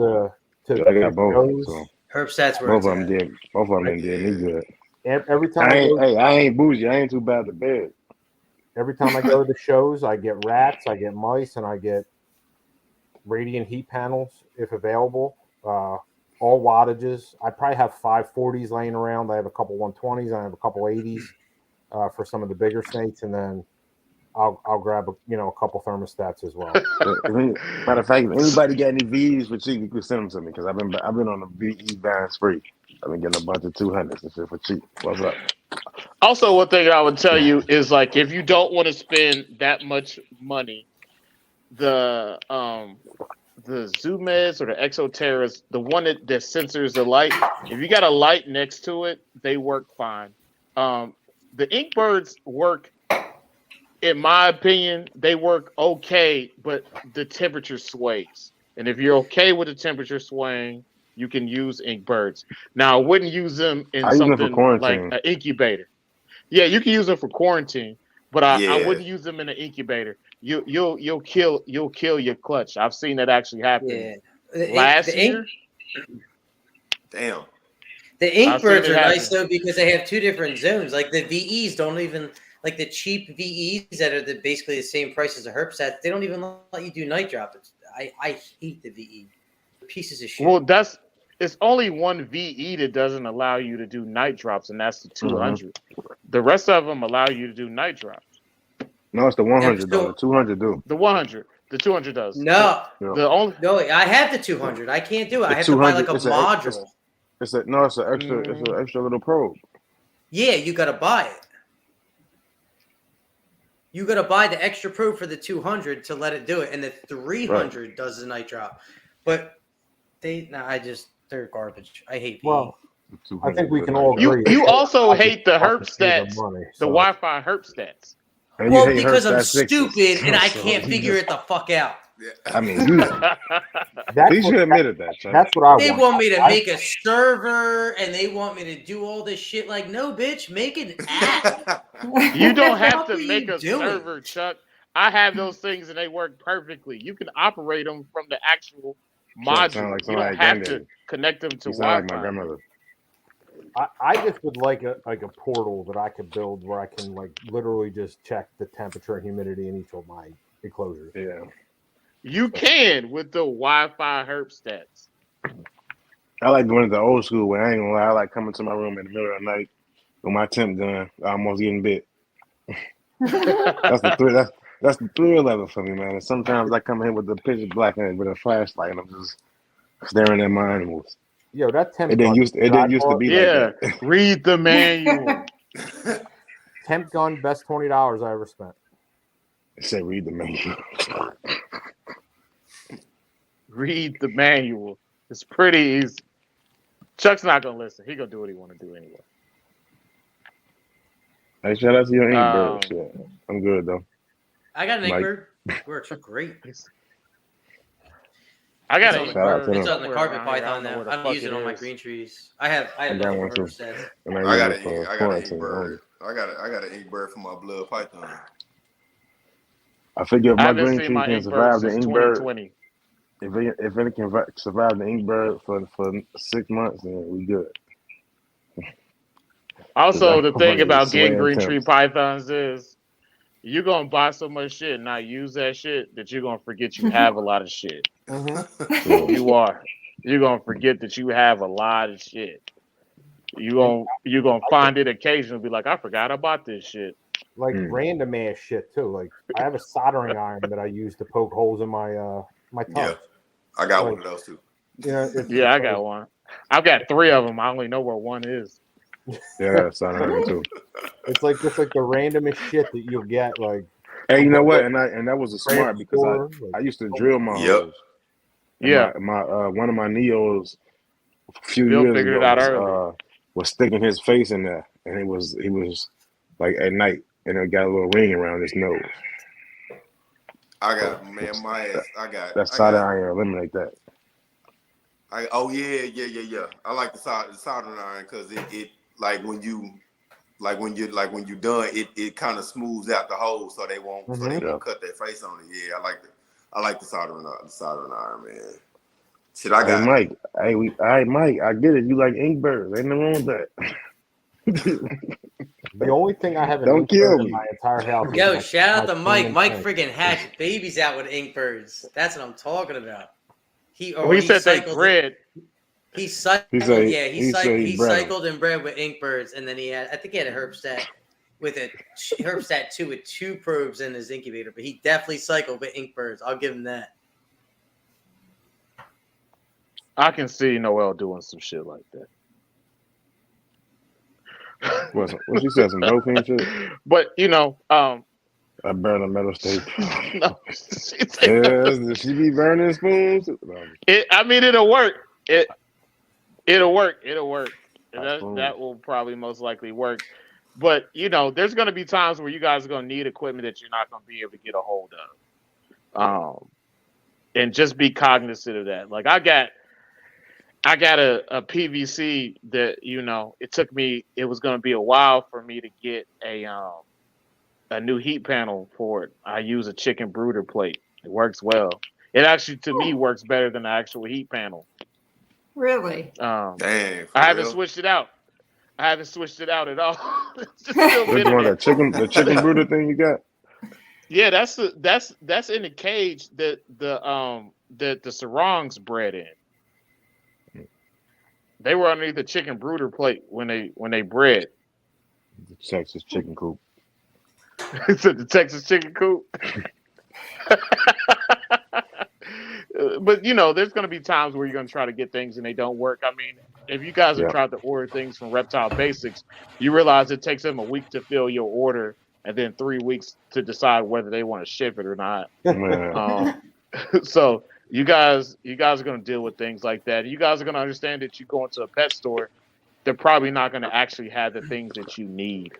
the I got both. shows, So Herbstat's where both it's of them at. did. Both of them did me good. every time I go, I ain't bougie. I ain't too bad to bed. every time I go to the shows, I get rats, I get mice, and I get radiant heat panels if available. All wattages. I probably have 540s laying around. I have a couple 120s. I have a couple 80s for some of the bigger snakes, and then I'll grab a couple thermostats as well. Matter of fact, if anybody got any V's for cheap, you can send them to me because I've been on a VE band spree. I've been getting a bunch of 200s and shit for cheap. What's up? Also, one thing I would tell you is like if you don't want to spend that much money, the Zoomes or the Exoterras, the one that censors the light, if you got a light next to it, they work fine. The Inkbirds work, in my opinion, they work okay, but the temperature sways. And if you're okay with the temperature swaying, you can use Inkbirds. Now, I wouldn't use them in I use them for something like quarantine. an incubator. Yeah, you can use them for quarantine, but I Yeah. wouldn't use them in an incubator. You'll kill your clutch. I've seen that actually happen Yeah. The last ink, year. Damn. the ink I've seen birds it are nice happen. though because they have two different zones. Like the VEs don't even like the cheap VEs that are basically the same price as a Herbstat. They don't even let you do night drop. I hate the VE. Pieces of shit. Well, it's only one VE that doesn't allow you to do night drops, and that's the 200. The rest of them allow you to do night drops. No, it's the 100 though. So- The 200 do. The 100, the 200 does. No, Yeah. The only no, I have the 200. I can't do it. The I have to buy like 200 a it's an module. it's an extra it's an extra little probe. Yeah, you got to buy it. You got to buy the extra probe for the 200 to let it do it, and the 300 does the night drop. But they're garbage. I hate VE. Well, I 200 think we is can a all nice agree. you also I just hate the fucking Herb save stats, money, the so. Wi-Fi Herb stats. And Well, you hate because I'm Herbstat sixes. stupid and I So can't you figure just- it the fuck out. I mean, you at least you admitted that, Chuck. That's what I They want. want me to make a server and they want me to do all this shit. Like, no, bitch, make an app. You don't have fuck to are make you a doing? server, Chuck. I have those things and they work perfectly. You can operate them from the actual Chuck sound module. like You don't somebody's have to granddaddy. connect them to You sound like my Wi-Fi. grandmother. I just would like a portal that I could build where I can like literally just check the temperature and humidity in each of my enclosures. Yeah. You can with the Wi-Fi Herb stats. I like going to the old school way. I ain't gonna lie. I like coming to my room in the middle of the night with my temp gun, almost getting bit. That's the thrill. That's the thrill of it for me, man. And sometimes I come in with the pitch black and with a flashlight, and I'm just staring at my animals. Yo, that temp It didn't gun used to be Yeah, like that. read the manual. temp gun, best $20 I ever spent. It said read the menu. Read the manual. It's pretty easy. Chuck's not gonna listen. He gonna do what he want to do anyway. Hey, shout out to your ink Um, bird. Shit. I'm good though. I got an Mike. Inkbird. Works great. I got It's an Shout out to Inkbird It's them. on the somewhere carpet around here. I python don't know now. where the I'm fuck using it it on my is. green trees. I have I got nothing one but too. Herbstats. And I got use it for I got an quarantine ink only. bird. I got an ink bird for my blood python. I figure if I my haven't green seen tree my can Inkbird survive the since ink bird, 2020. if it can survive the ink bird for 6 months, then we good. Also, the thing Motherfuckers about is getting sweating green tree temps. pythons is you're gonna buy so much shit and not use that shit that you're gonna forget you have a lot of shit. Yeah. You are. you're gonna forget that you have a lot of shit. You gonna find it occasionally, be like, I forgot about this shit. Like Mm. random ass shit too. Like I have a soldering iron that I use to poke holes in my my Yeah, tubs. I got Like, one of those too. you know, it's Yeah, I like, got one. I've got three of them. I only know where one is. Yeah, that's sounding too. it's like just like the randomest shit that you'll get like Hey, you from know what? a And that was a craft smart because store. I Like, used to drill my Yep. holes. And Yeah, my one of my Neos a few Bill years figured it ago out early. was sticking his face in there, and he was like at night, and it got a little ring around his nose. I So got man, my ass. that solder iron eliminate that. Oh yeah. I like the soldering iron because it like when you when you done it kind of smooths out the hole so they won't Yeah. cut their face on it. Yeah, I like the soldering iron, man. Shit, I Hey got Mike, Mike, I get it. You like ink birds? Ain't nothing wrong with that. the only thing I have an Don't ink bird kill in me. my entire house is Yo, my shout out to Mike. cleaning Mike sink. freaking hatched babies out with ink birds. That's what I'm talking about. He We said they cycled. bred. He cycled. He said Yeah, he said he he bred 'em. cycled and bred with ink birds, and then he had. I think he had a Herbstat with a Herbstat 2 with 2 probes in his incubator, but he definitely cycled with ink birds. I'll give him that. I can see Noel doing some shit like What she said, some dope fiend shit. that. But I burn a metal steak. no, Yes, she be burning spoons. I mean, it'll work. It'll work. It'll work. That will probably most likely work. But there's going to be times where you guys are going to need equipment that you're not going to be able to get a hold of. And just be cognizant of that. Like I got a PVC that it was going to be a while for me to get a new heat panel for it. I use a chicken brooder plate. It works well. It actually to me works better than the actual heat panel. Really? dang. I haven't switched it out. I haven't switched it out at all. It's just still Which been in one? there. The chicken brooder thing you got? Yeah, that's in the cage that the sarongs bred in. They were underneath the chicken brooder plate when they bred. The Texas chicken coop. It's at the Texas chicken coop. But there's going to be times where you're going to try to get things and they don't work. I mean, if you guys have tried to order things from Reptile Basics, you realize it takes them a week to fill your order and then 3 weeks to decide whether they want to ship it or not. So you guys are going to deal with things like that. You guys are going to understand that you go into a pet store, they're probably not going to actually have the things that you need.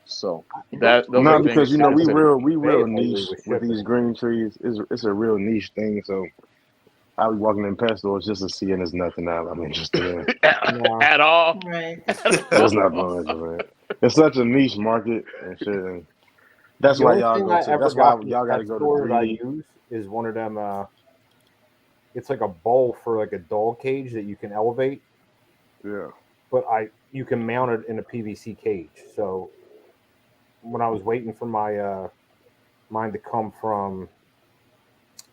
So those are because things we real niche with these green trees. It's a real niche thing. So I'll be walking in pet stores just to see, and there's nothing I'm interested in at all. Right. There's not much, man. It's such a niche market and shit. And that's why y'all go to. That's why y'all got to go to 3D. I use is one of them. It's like a bowl for like a dog cage that you can elevate. Yeah. But you can mount it in a PVC cage. So when I was waiting for my mine to come from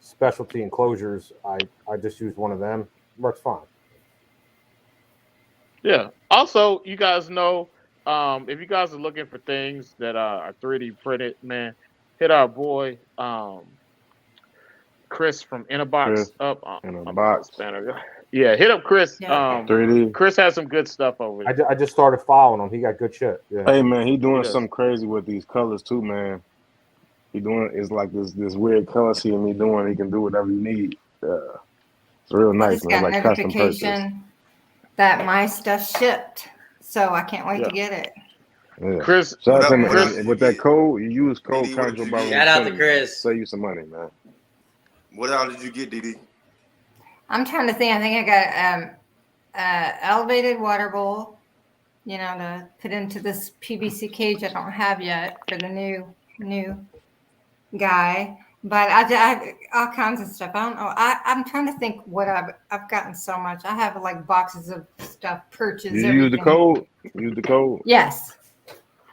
Specialty Enclosures, I just used one of them. Works fine. Yeah. Also, you guys know, if you guys are looking for things that are 3D printed, man, hit our boy Chris from Innerbox up on Box. Banner. Yeah, hit up Chris. Yeah. 3D. Chris has some good stuff over there. I just started following him. He got good shit. Yeah. Hey man, he doing Yes. something crazy with these colors too, man. He doing it's like this weird color scheme he doing. He can do whatever you need. It's real I nice, just man. got Like custom purchase. notification that my stuff shipped, so I can't wait Yeah. to get it. Yeah. Chris, Shout out to What him. up? And with that code, you use code DD, what did Chondro you by get? Shout out to Chris. Save you some money, man. What all did you get, DD? I'm trying to think. I think I got elevated water bowl, to put into this PVC cage I don't have yet for the new guy. But I have all kinds of stuff. I don't know. I'm trying to think what I've gotten so much. I have like boxes of stuff, perches. You everything. use the code? Use the code? Yes.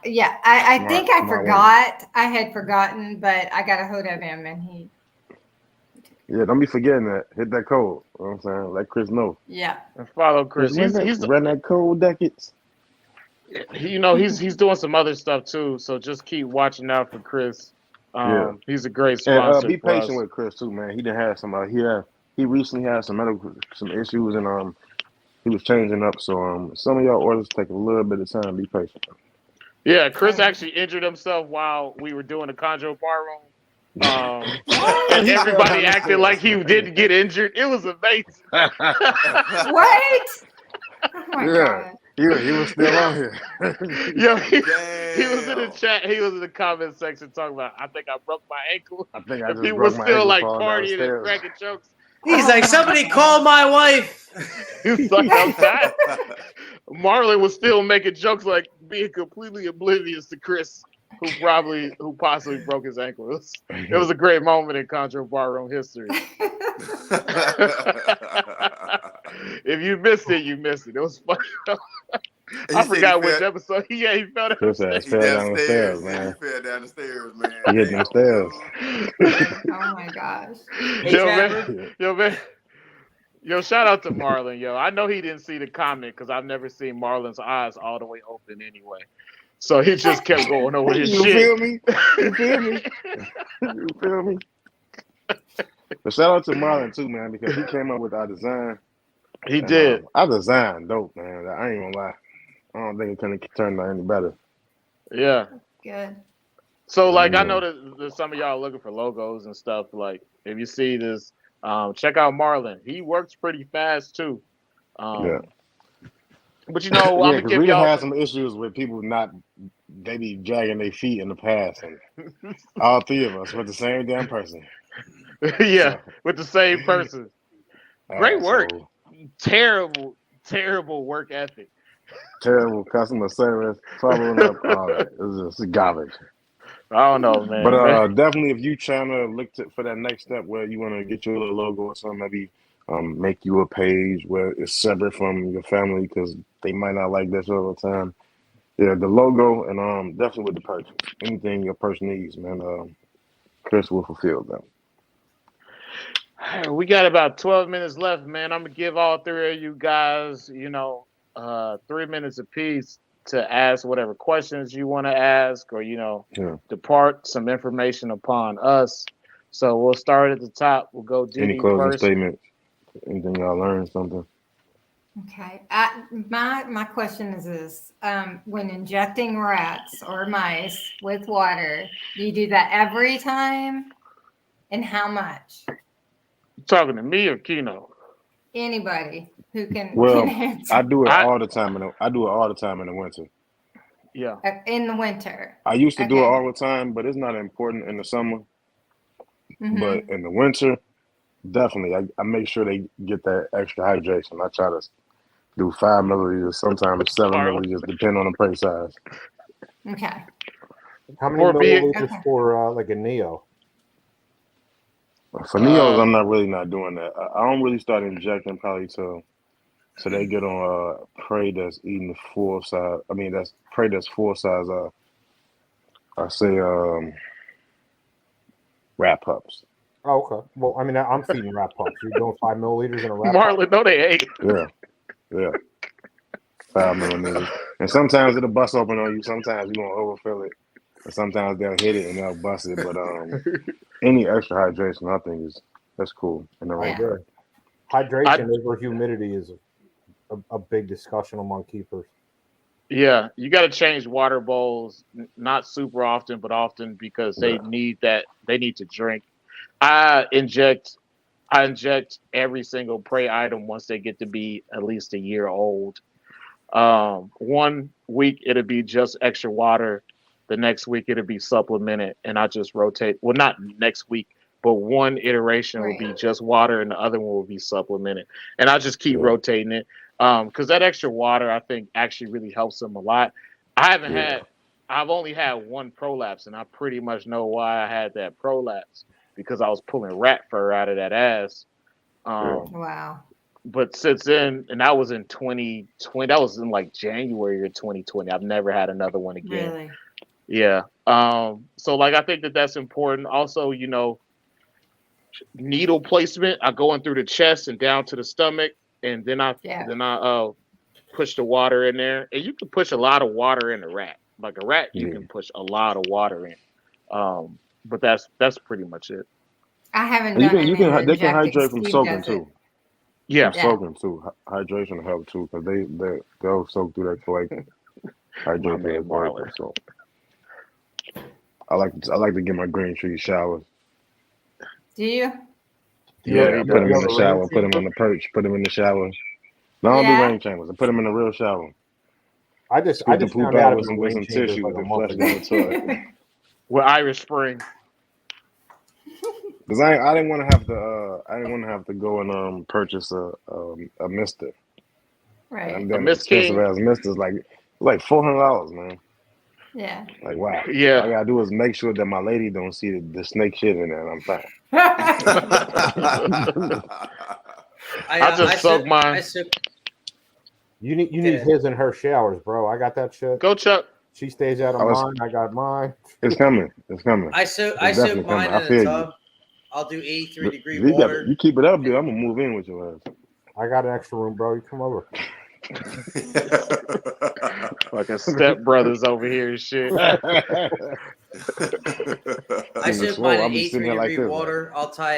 Yeah. I Smart- think I smart forgot. I had forgotten, but I got a hold of him and he. Yeah, don't be forgetting that. Hit that code. You know what I'm saying? Let Chris know. Yeah. And follow Chris. Run that code, Deckets. He's doing some other stuff too. So just keep watching out for Chris. Yeah. He's a great And sponsor be for patient us. with Chris too, man. He done had some. He recently had some issues, and he was changing up. So some of y'all orders take a little bit of time. Be patient. Yeah, Chris actually injured himself while we were doing the Chondro bar room. And He fell everybody down the acted like he stairs. didn't get injured. It was amazing. What? Oh my Yeah. god. He was still on here. Yo, he was in the Damn. chat. He was in the comment section talking about, I think I broke my ankle. I think I And just people broke were my still ankle like falling down the partying and stairs. cracking jokes. He's Oh like, my somebody God. call my wife. He was like, I'm tired. Marlon was still making jokes, like being completely oblivious to Chris, who possibly broke his ankle. It was a great moment in Chondro Barroom history. If you missed it, you missed it. It was funny. He I said forgot he which fell, episode. Yeah, he fell Chris downstairs. ass he fell down down the the stairs. stairs, Yeah, he man. fell down the stairs, man. He hit them Damn, stairs. Oh my gosh. Hey, Yo, Trapper. man. Yo, shout out to Marlon. Yo, I know he didn't see the comment because I've never seen Marlon's eyes all the way open anyway. So he just kept going over his You shit. feel me? You feel me? You feel me? But shout out to Marlon too, man, because he came up with our design. He And, did. our design dope, man. I ain't gonna lie. I don't think it couldn't turn out any better. Yeah. Good. So, like, I Yeah. know that some of y'all are looking for logos and stuff. Like, if you see this, check out Marlon. He works pretty fast too. Yeah. But I'm Yeah, gonna because give we done y'all. had some issues with people they be dragging their feet in the past, and all three of us with the same damn person. Yeah, So, with the same person. Great work. so Terrible work ethic. terrible customer service, following up, all that. It was just garbage. I don't know, But man. definitely, if you trying to look for that next step where you want to get your little logo or something, maybe make you a page where it's separate from your family because they might not like this all the time. Yeah, the logo and definitely with the purchase. Anything your person needs, man. Chris will fulfill them. We got about 12 minutes left, man. I'm gonna give all three of you guys, 3 minutes apiece to ask whatever questions you want to ask, or Yeah. depart some information upon us. So we'll start at the top. We'll go Any DD closing first. statements? Anything y'all learned something? Okay. My question is this: when injecting rats or mice with water, do you do that every time, and how much? You talking to me or Kino? Anybody who can Well, answer I do it I all the time. I do it all the time in the winter. Yeah. in the winter. I used to do it Okay. all the time, but it's not important in the summer. But Mm-hmm. in the winter, definitely, I make sure they get that extra hydration. I try to do 5 milliliters, sometimes 7 milliliters, depending on the prey size. Okay. How many For being milliliters Okay. for like a Neo? For Neos, I'm not doing that. I don't really start injecting probably till they get on prey that's eating the full size. I mean, that's prey that's full size. I say rat pups. Oh, okay. Well, I mean, I'm feeding rat pups. You're doing 5 milliliters in a rat pup? Marlon, no, they ain't. Yeah, 5 millimeters. And sometimes it'll bust open on you. Sometimes you won't overfill it, and sometimes they'll hit it and they'll bust it. But any extra hydration, I think that's cool in the I right Yeah. agree. time. Hydration over humidity is a big discussion among keepers. Yeah, you got to change water bowls, not super often, but often because they Yeah, need that. They need to drink. I inject. I inject every single prey item once they get to be at least a year old. 1 week it'll be just extra water. The next week it'll be supplemented, and I just rotate. Well, not next week, but one iteration will be Right. just water, and the other one will be supplemented, and I just keep yeah, rotating it. Because that extra water, I think, actually really helps them a lot. I haven't yeah, had. I've only had one prolapse, and I pretty much know why I had that prolapse because I was pulling rat fur out of that ass. yeah. Wow. But since then, and that was in 2020, that was in like January of 2020. I've never had another one again. Really. Yeah. So like I think that that's important. Also, needle placement. I go in through the chest and down to the stomach, and Yeah. then I push the water in there. And you can push a lot of water in a rat. Like a rat, you Yeah. can push a lot of water in. But that's pretty much it. I haven't And done any of the they can injecting. hydrate from Steve soaking does it. too. Yeah. From Yeah. soaking too. Hydration help too because they'll soak through that cloaca, My hydrate through man that cloaca. Marlon. So I like to get my green tree showers. Do you? Yeah, Yeah, he I put them does. in the shower, put them on the perch, put them in the shower. No, I don't do Yeah. rain chambers. I put them in the real shower. I Scoop the just poop found out out with about with rain some chambers tissue, like a then month flush down ago. the toilet. With Irish Spring. Because I didn't want to have to go and purchase a mister. Right. And A then Miss expensive King. ass misters like $400, man. Yeah. Like wow. All Yeah. I gotta do is make sure that my lady don't see the snake shit in there, and I'm fine. I just soak I mine. soak. You need Yeah. his and her showers, bro. I got that shit. Go Chuck. She stays out of I was, mine. I got mine. it's coming. It's coming. I soak It's definitely mine coming. I in a feel you. tub. I'll do 83 But degree you water. keep it up, dude. I'm gonna move in with your ass. I got an extra room, bro. You come over. Fucking step brothers over here and shit. I Sitting soak slow. mine I'll in be sitting 83 here like degree this. water. I'll tie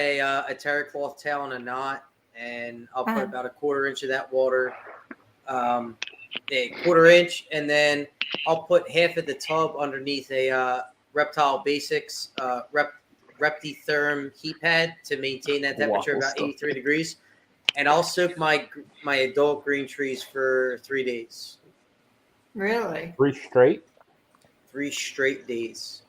a terry cloth towel in a knot, and I'll put about a quarter inch of that water, a quarter inch, and then I'll put half of the tub underneath a Reptile Basics Reptitherm heat pad to maintain that temperature Waffle about stuff. 83 degrees. And I'll soak my adult green trees for 3 days. Really? 3 straight. 3 straight days.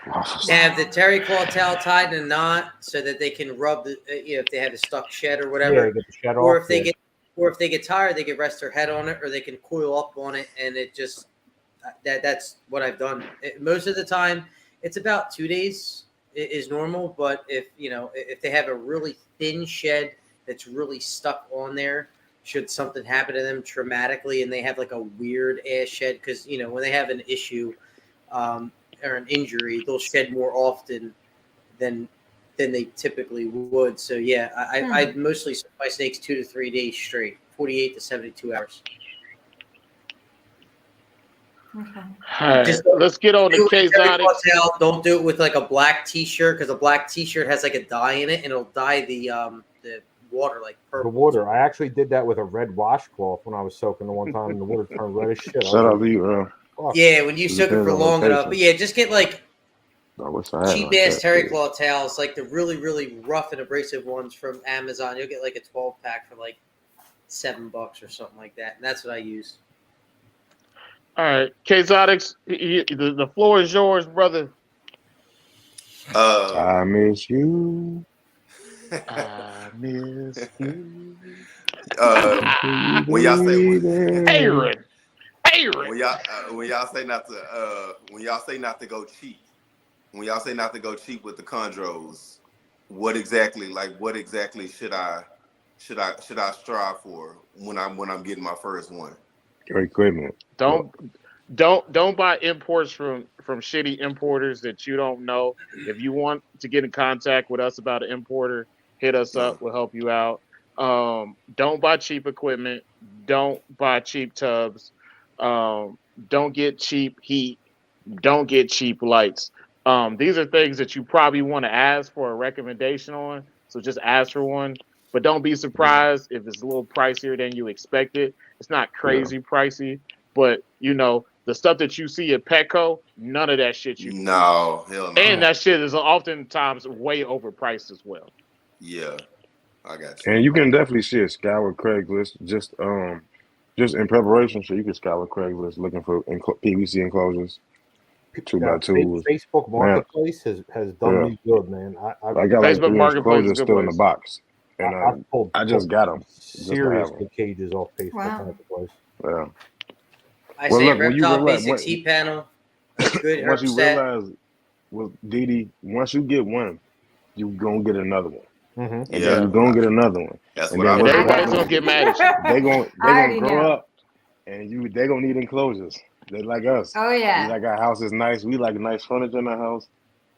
Wow. Have the terry cloth towel tied in a knot so that they can rub the if they have a stuck shed or Yeah, whatever, get the shed or off. if they get tired, they can rest their head on it, or they can coil up on it, and it just that's what I've done. Most of the time, it's about 2 days is normal, but if they have a really thin shed that's really stuck on there, should something happen to them traumatically, and they have like a weird ass shed, because when they have an issue. Or an injury, they'll shed more often than they typically would. So yeah, I mostly soak my snakes 2 to 3 days straight, 48 to 72 hours. Okay. All right, let's get on the Kzotics. Don't do it with like a black T-shirt, because a black T-shirt has like a dye in it, and it'll dye the water like purple. The water. I actually did that with a red washcloth when I was soaking the one time, and the water turned red as shit. Shout out to you, Yeah, when you soak it for depends on long enough. location. But yeah, just get like I wish I had cheap like ass that, terry dude. cloth towels, like the really, really rough and abrasive ones from Amazon. You'll get like a 12-pack for like $7 or something like that, and that's what I use. All right, Kzotics, the floor is yours, brother. I miss you. I miss you. When y'all say Aaron. when y'all say not to go cheap, when y'all say not to go cheap with the chondros, what exactly should I strive for when I'm getting my first one? Your equipment. Don't buy imports from shitty importers that you don't know. If you want to get in contact with us about an importer, hit us up. We'll help you out. Don't buy cheap equipment. Don't buy cheap tubs. Don't get cheap heat. Don't get cheap lights. These are things that you probably want to ask for a recommendation on. So just ask for one. But don't be surprised if it's a little pricier than you expected. It's not crazy pricey, but the stuff that you see at Petco, none of that shit you can No, hell no. And that shit is oftentimes way overpriced as well. Yeah, I got you. And you can definitely scour Craigslist just in preparation. So you can scour Craigslist looking for PVC enclosures, 2x2s. Facebook Marketplace has done me good, man. I got like Facebook 3 Marketplace is a enclosures good still in the place. box, and I just got them. Serious cages off Facebook Marketplace. Yeah. I Well, say look, when you Reptile realize- Basics heat panel, good Once herb you set. realize, well, Didi, once you get one, you gonna get another one, and then you gonna get another one. That's and what then I'm And doing. everybody's gonna get mad at you. They gonna already grow know. up, and they gonna need enclosures. They like us. Oh We yeah. like our house is nice. We like nice furniture in our house.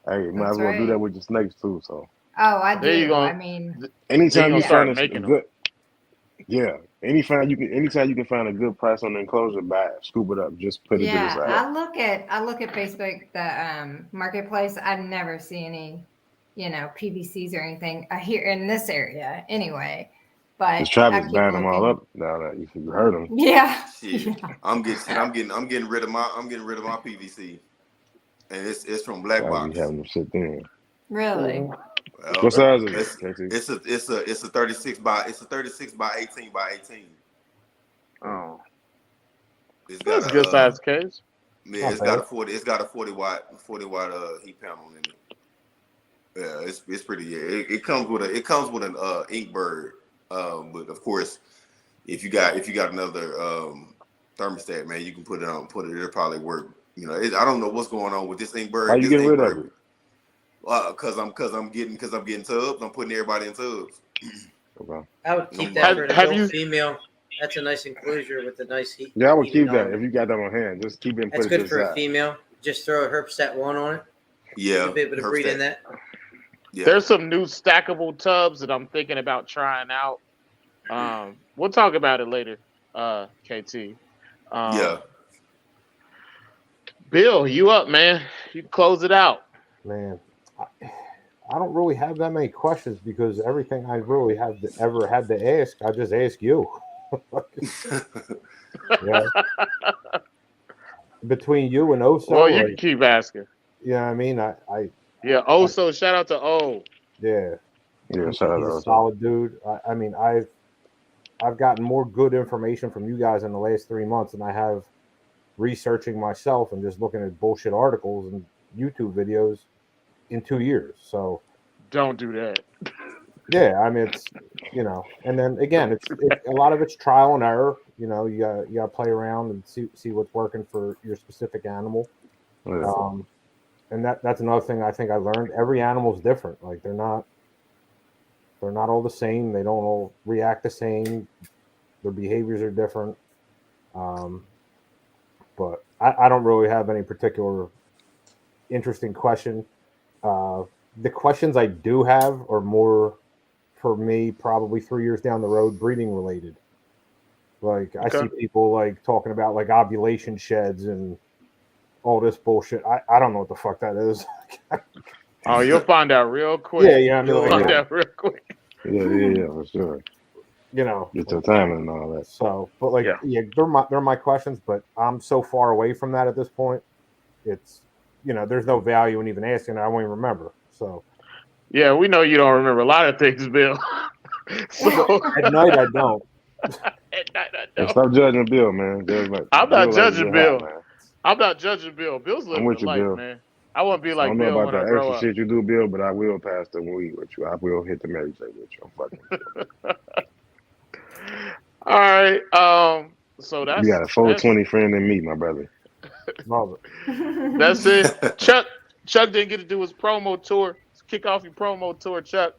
Hey, you might That's as well do right. that with your snakes too. So Oh, I Then you do. I gonna mean, then you Anytime gonna you yeah. find start a making them. good, yeah. Anytime you can find a good price on the enclosure, buy it, scoop it up, just put it to the Yeah, Yeah. side. I look at Facebook, the marketplace. I never see any, PVCs or anything here in this area anyway. But Cause I Travis keep buying them all looking. up down there. You heard him. Yeah, Shit, yeah, I'm getting rid of my PVC, and it's from Black Travis be Box. having them sit there. really. Well, What size is it, it's KT? it's a 36 by 18 by 18. Oh, It's got that's a a good size case. yeah, Not bad. it's got a 40 watt heat panel in it. Yeah, it's pretty. Yeah, it comes with an Inkbird. But of course, if you got another thermostat, man, you can put it on. It'll probably work. I don't know what's going on with this How Inkbird. you This getting rid of Inkbird, it? cause I'm getting tubs. I'm putting everybody in tubs. Okay. I would keep that Have for an have adult you female. That's a nice enclosure with a nice Yeah, I would heated keep that if element. you got that on hand. Just keep it and That's put it to good the for a side. female. Just throw a Herbstat 1 on it. Yeah, You'll be able to breathe in Herbstat. that. Yeah, there's some new stackable tubs that I'm thinking about trying out. We'll talk about it later, KT. yeah. Bill, you up, man? You close it out. Man, I don't really have that many questions because everything I really have ever had to ask, I just ask you. Yeah, between you and Well, Oso, you can like, keep asking. I mean, Yeah. I Also, shout out to O. yeah, Yeah, shout out he's a to us. solid dude. I mean, I've gotten more good information from you guys in the last 3 months than I have researching myself and just looking at bullshit articles and YouTube videos in 2 years. So Don't do that. yeah, I mean and then again, it's a lot of it's trial and error. You got to play around and see what's working for your specific animal. Yeah. And that's another thing I think I learned. Every animal is different. Like they're not all the same. They don't all react the same. Their behaviors are different. Um, but I don't really have any particular interesting question. The questions I do have are more for me, probably 3 years down the road, breeding related. Like I Okay. see people like talking about like ovulation sheds and all this bullshit. I don't know what the fuck that is. Oh, you'll find out real Yeah, quick. I mean, You'll like, find Yeah, out real quick. yeah, for sure. Get like, your timing and all that. so, but like, Yeah. yeah, they're my questions, but I'm so far away from that at this point. It's there's no value in even asking. I won't even remember. So Yeah, we know you don't remember a lot of things, Bill. So at night I don't. at night, I Hey, know. stop judging Bill, man. I'm not Bill like to judging get hot, Bill. man. I'm not judging Bill. Bill's I'm living the with you, life, Bill. man. I want to be I like don't know Bill about when I that grow extra up. shit you do, Bill, but I will pass the weed with you. I will hit the Mary J with you. I'm fucking with All right. So you. You got a that's 420 friend in me, my brother. Love that's it. Chuck didn't get to do his promo tour. Kick off your promo tour, Chuck.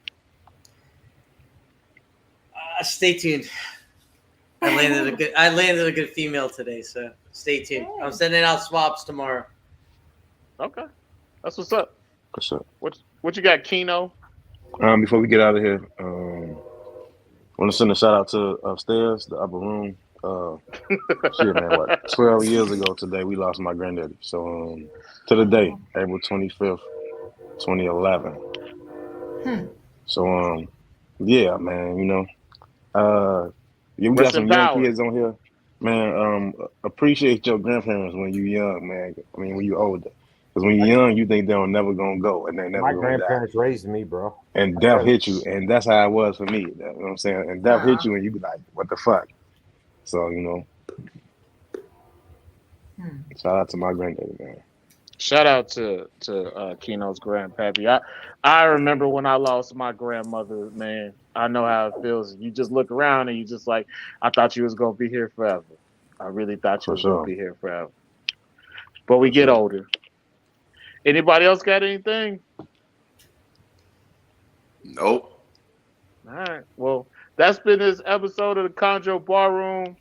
Stay tuned. I landed a good female today, so stay tuned. I'm sending out swaps tomorrow. Okay, that's what's up. What's up? What you got, Keno? Before we get out of here, want to send a shout out to upstairs, the upper room. Shit, man, what? 12 years ago today, we lost my granddaddy. So, to the day, April 25th, 2011. So, yeah, man, yeah, we got Rest in some young power. kids on here. Man, appreciate your grandparents when you young, man. I mean, when you older. Because when you're young, you think they're never going to go and they're never My going to die. grandparents raised me, bro. And I death tell you. hit you. And that's how it was for me. You know what I'm saying? And death hit you and you be like, what the fuck? So, shout out to my granddaddy, man. Shout out to Keno's grandpappy. I remember when I lost my grandmother, man. I know how it feels. You just look around and you just like, I thought you was gonna be here forever. I really thought you For was gonna sure. be here forever. But we For get sure. older. Anybody else got anything? Nope. All right. Well, that's been this episode of the Chondro Barroom.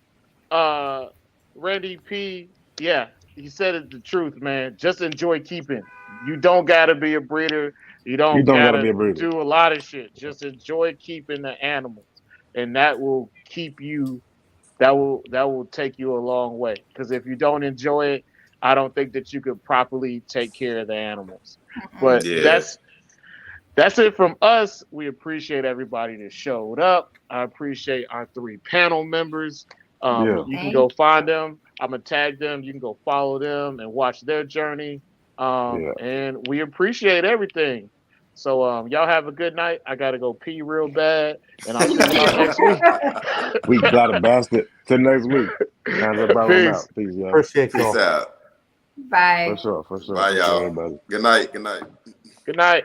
Randy P. Yeah, he said it the truth, man. Just enjoy keeping. You don't gotta be a breeder. You don't gotta be gotta a breeder. do a lot of shit. Just enjoy keeping the animals, and that will keep you. That will take you a long way. Because if you don't enjoy it, I don't think that you could properly take care of the animals. But Yeah. that's it from us. We appreciate everybody that showed up. I appreciate our 3 panel members. Yeah. You can go Thank find them. I'm gonna tag them. You can go follow them and watch their journey. Yeah. And we appreciate everything. So y'all have a good night. I gotta go pee real bad, and I'll see y'all next week. We got a bastard. Till next week. Hands up, brother. Peace. Out. Peace, y'all. Appreciate Peace y'all. out. For Bye. sure. For sure. Bye, For sure, y'all. everybody. Good night. Good night. Good night.